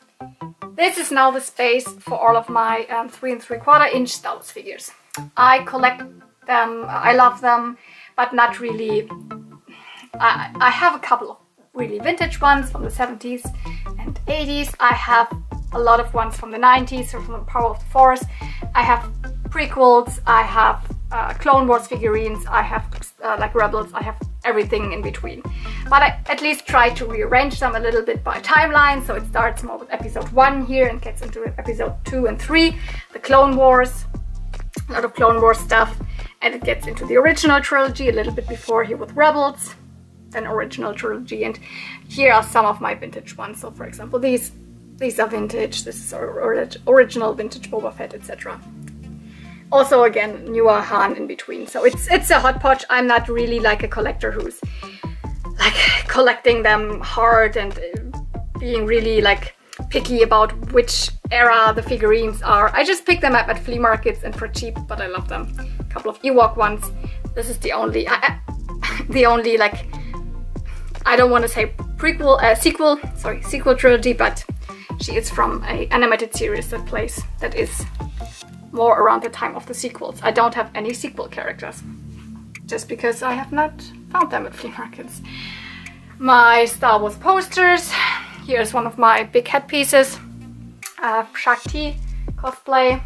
[SPEAKER 1] this is now the space for all of my 3 3/4 inch Star Wars figures. I collect them, I love them, but not really. I have a couple of really vintage ones from the 70s and 80s. I have a lot of ones from the 90s or from the Power of the Force. I have prequels, I have Clone Wars figurines, I have like Rebels, I have everything in between. But I at least try to rearrange them a little bit by timeline, so it starts more with episode 1 here and gets into episode 2 and 3, the Clone Wars, a lot of Clone Wars stuff, and it gets into the original trilogy a little bit before here with Rebels, then original trilogy, and here are some of my vintage ones. So for example, these are vintage, this is original vintage Boba Fett, etc. Also again, newer Han in between. So it's a hodgepodge. I'm not really like a collector who's like collecting them hard and being really like picky about which era the figurines are. I just pick them up at flea markets and for cheap, but I love them. A couple of Ewok ones. This is the only like, I don't want to say sequel trilogy, but she is from an animated series that is more around the time of the sequels. I don't have any sequel characters, just because I have not found them at flea markets. My Star Wars posters. Here's one of my big headpieces. Shakti cosplay.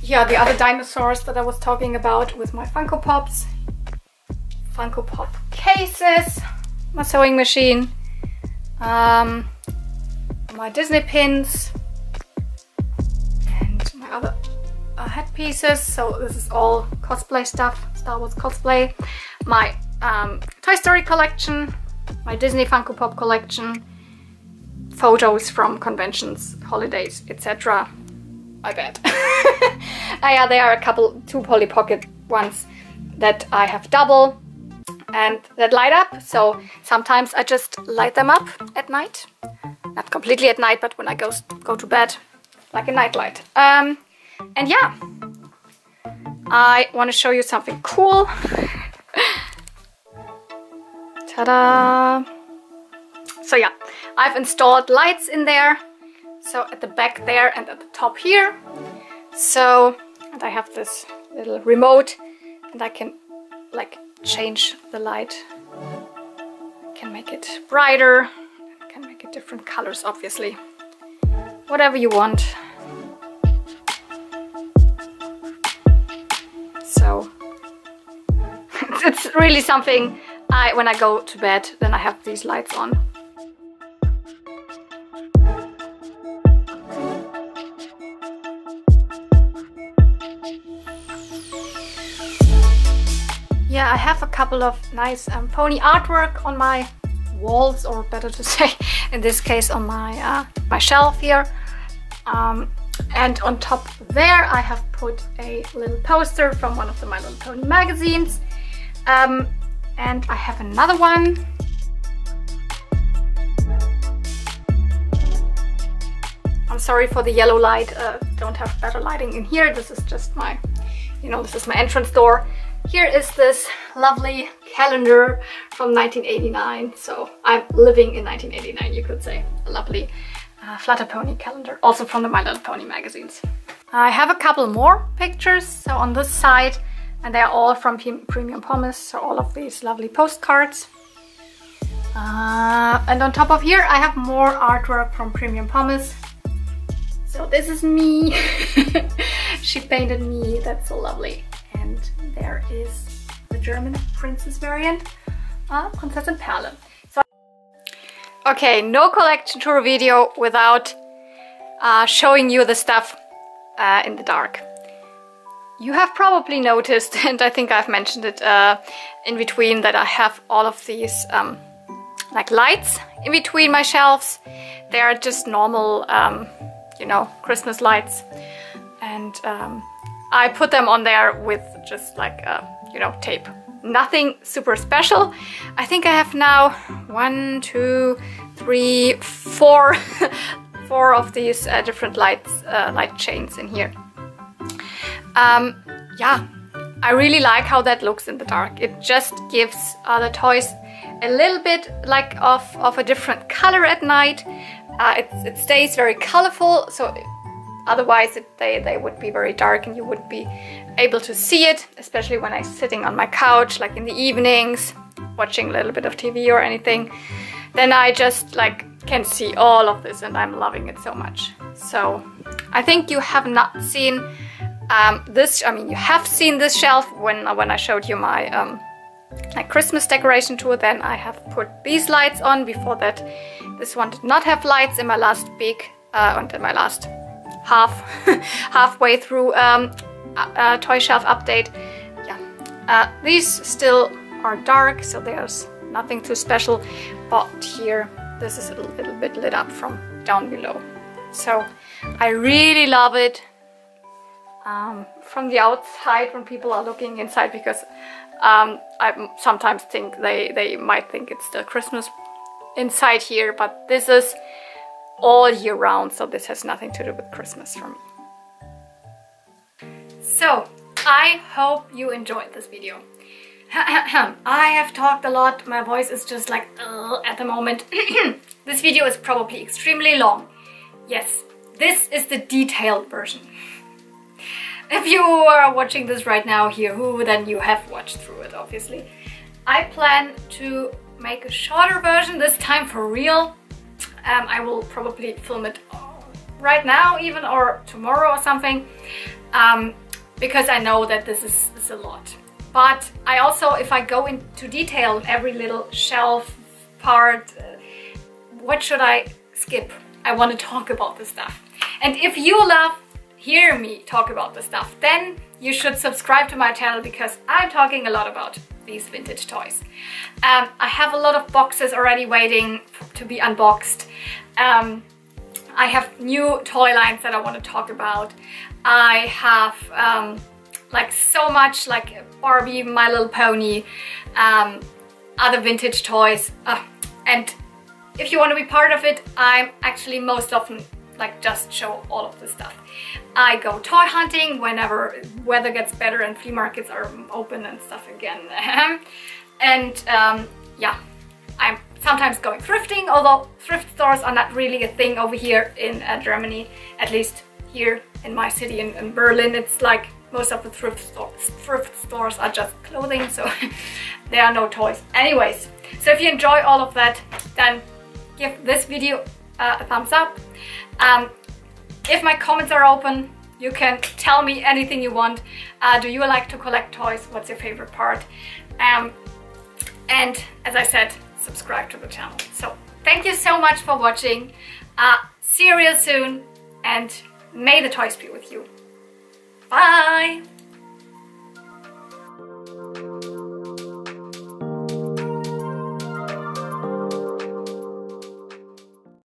[SPEAKER 1] Here are the other dinosaurs that I was talking about with my Funko Pops. Funko Pop cases. My sewing machine. My Disney pins. Other headpieces. So this is all cosplay stuff, Star Wars cosplay. My Toy Story collection, my Disney Funko Pop collection, photos from conventions, holidays, etc. I bet. Yeah, there are a couple, 2 Polly Pocket ones that I have double and that light up. So sometimes I just light them up at night. Not completely at night, but when I go to bed, like a night light. And yeah, I want to show you something cool. Ta-da! So yeah, I've installed lights in there. So at the back there and at the top here. So, and I have this little remote and I can like change the light. I can make it brighter. I can make it different colors, obviously. Whatever you want. So it's really something when I go to bed, then I have these lights on. Yeah, I have a couple of nice pony artwork on my walls, or better to say, in this case on my my shelf here. And on top there I have put a little poster from one of the My Little Pony magazines. And I have another one. I'm sorry for the yellow light, don't have better lighting in here. This is just my, this is my entrance door. Here is this lovely calendar from 1989. So I'm living in 1989, you could say. A lovely Flutter Pony calendar, also from the My Little Pony magazines. I have a couple more pictures, so on this side, and they're all from Premium Promise, so all of these lovely postcards. And on top of here I have more artwork from Premium Promise. So this is me. She painted me, that's so lovely. And there is the German princess variant, Prinzessin Perle. Okay, no collection tour video without showing you the stuff in the dark. You have probably noticed, and I think I've mentioned it in between, that I have all of these like lights in between my shelves. They are just normal, Christmas lights. And I put them on there with just like, tape. Nothing super special. I think I have now 1, 2, 3, 4 4 of these different light chains in here. Yeah, I really like how that looks in the dark. It just gives the toys a little bit like of a different color at night. It stays very colorful, so otherwise they would be very dark and you wouldn't be able to see it, especially when I'm sitting on my couch, like in the evenings, watching a little bit of TV or anything. Then I just like can see all of this and I'm loving it so much. So I think you have not seen This, I mean, you have seen this shelf when I showed you my Christmas decoration tour. Then I have put these lights on. Before that, this one did not have lights. In my last big, and in my last halfway through toy shelf update, yeah, these still are dark, so there's nothing too special. But here, this is a little bit lit up from down below. So I really love it from the outside when people are looking inside, because I sometimes think they might think it's still Christmas inside here, but this is all year round, so this has nothing to do with Christmas for me. So I hope you enjoyed this video. I have talked a lot, my voice is just like at the moment. This video is probably extremely long. Yes, this is the detailed version. If you are watching this right now here, then you have watched through it, obviously. I plan to make a shorter version this time for real. I will probably film it right now even, or tomorrow or something, because I know that this is a lot. But I also, if I go into detail on every little shelf part, what should I skip? I want to talk about this stuff. And if you love hear me talk about this stuff, then you should subscribe to my channel, because I'm talking a lot about these vintage toys. I have a lot of boxes already waiting to be unboxed. I have new toy lines that I want to talk about. I have like so much, like Barbie, My Little Pony, other vintage toys. And if you want to be part of it, I'm actually most often like just show all of this stuff. I go toy hunting whenever weather gets better and flea markets are open and stuff again. And yeah, I'm sometimes going thrifting, although thrift stores are not really a thing over here in Germany. At least here in my city in Berlin, it's like most of the thrift stores are just clothing, so there are no toys. Anyways, so if you enjoy all of that, then give this video a thumbs up. If my comments are open, you can tell me anything you want. Do you like to collect toys? What's your favorite part? And as I said, subscribe to the channel. So thank you so much for watching. See you real soon, and may the toys be with you. Bye!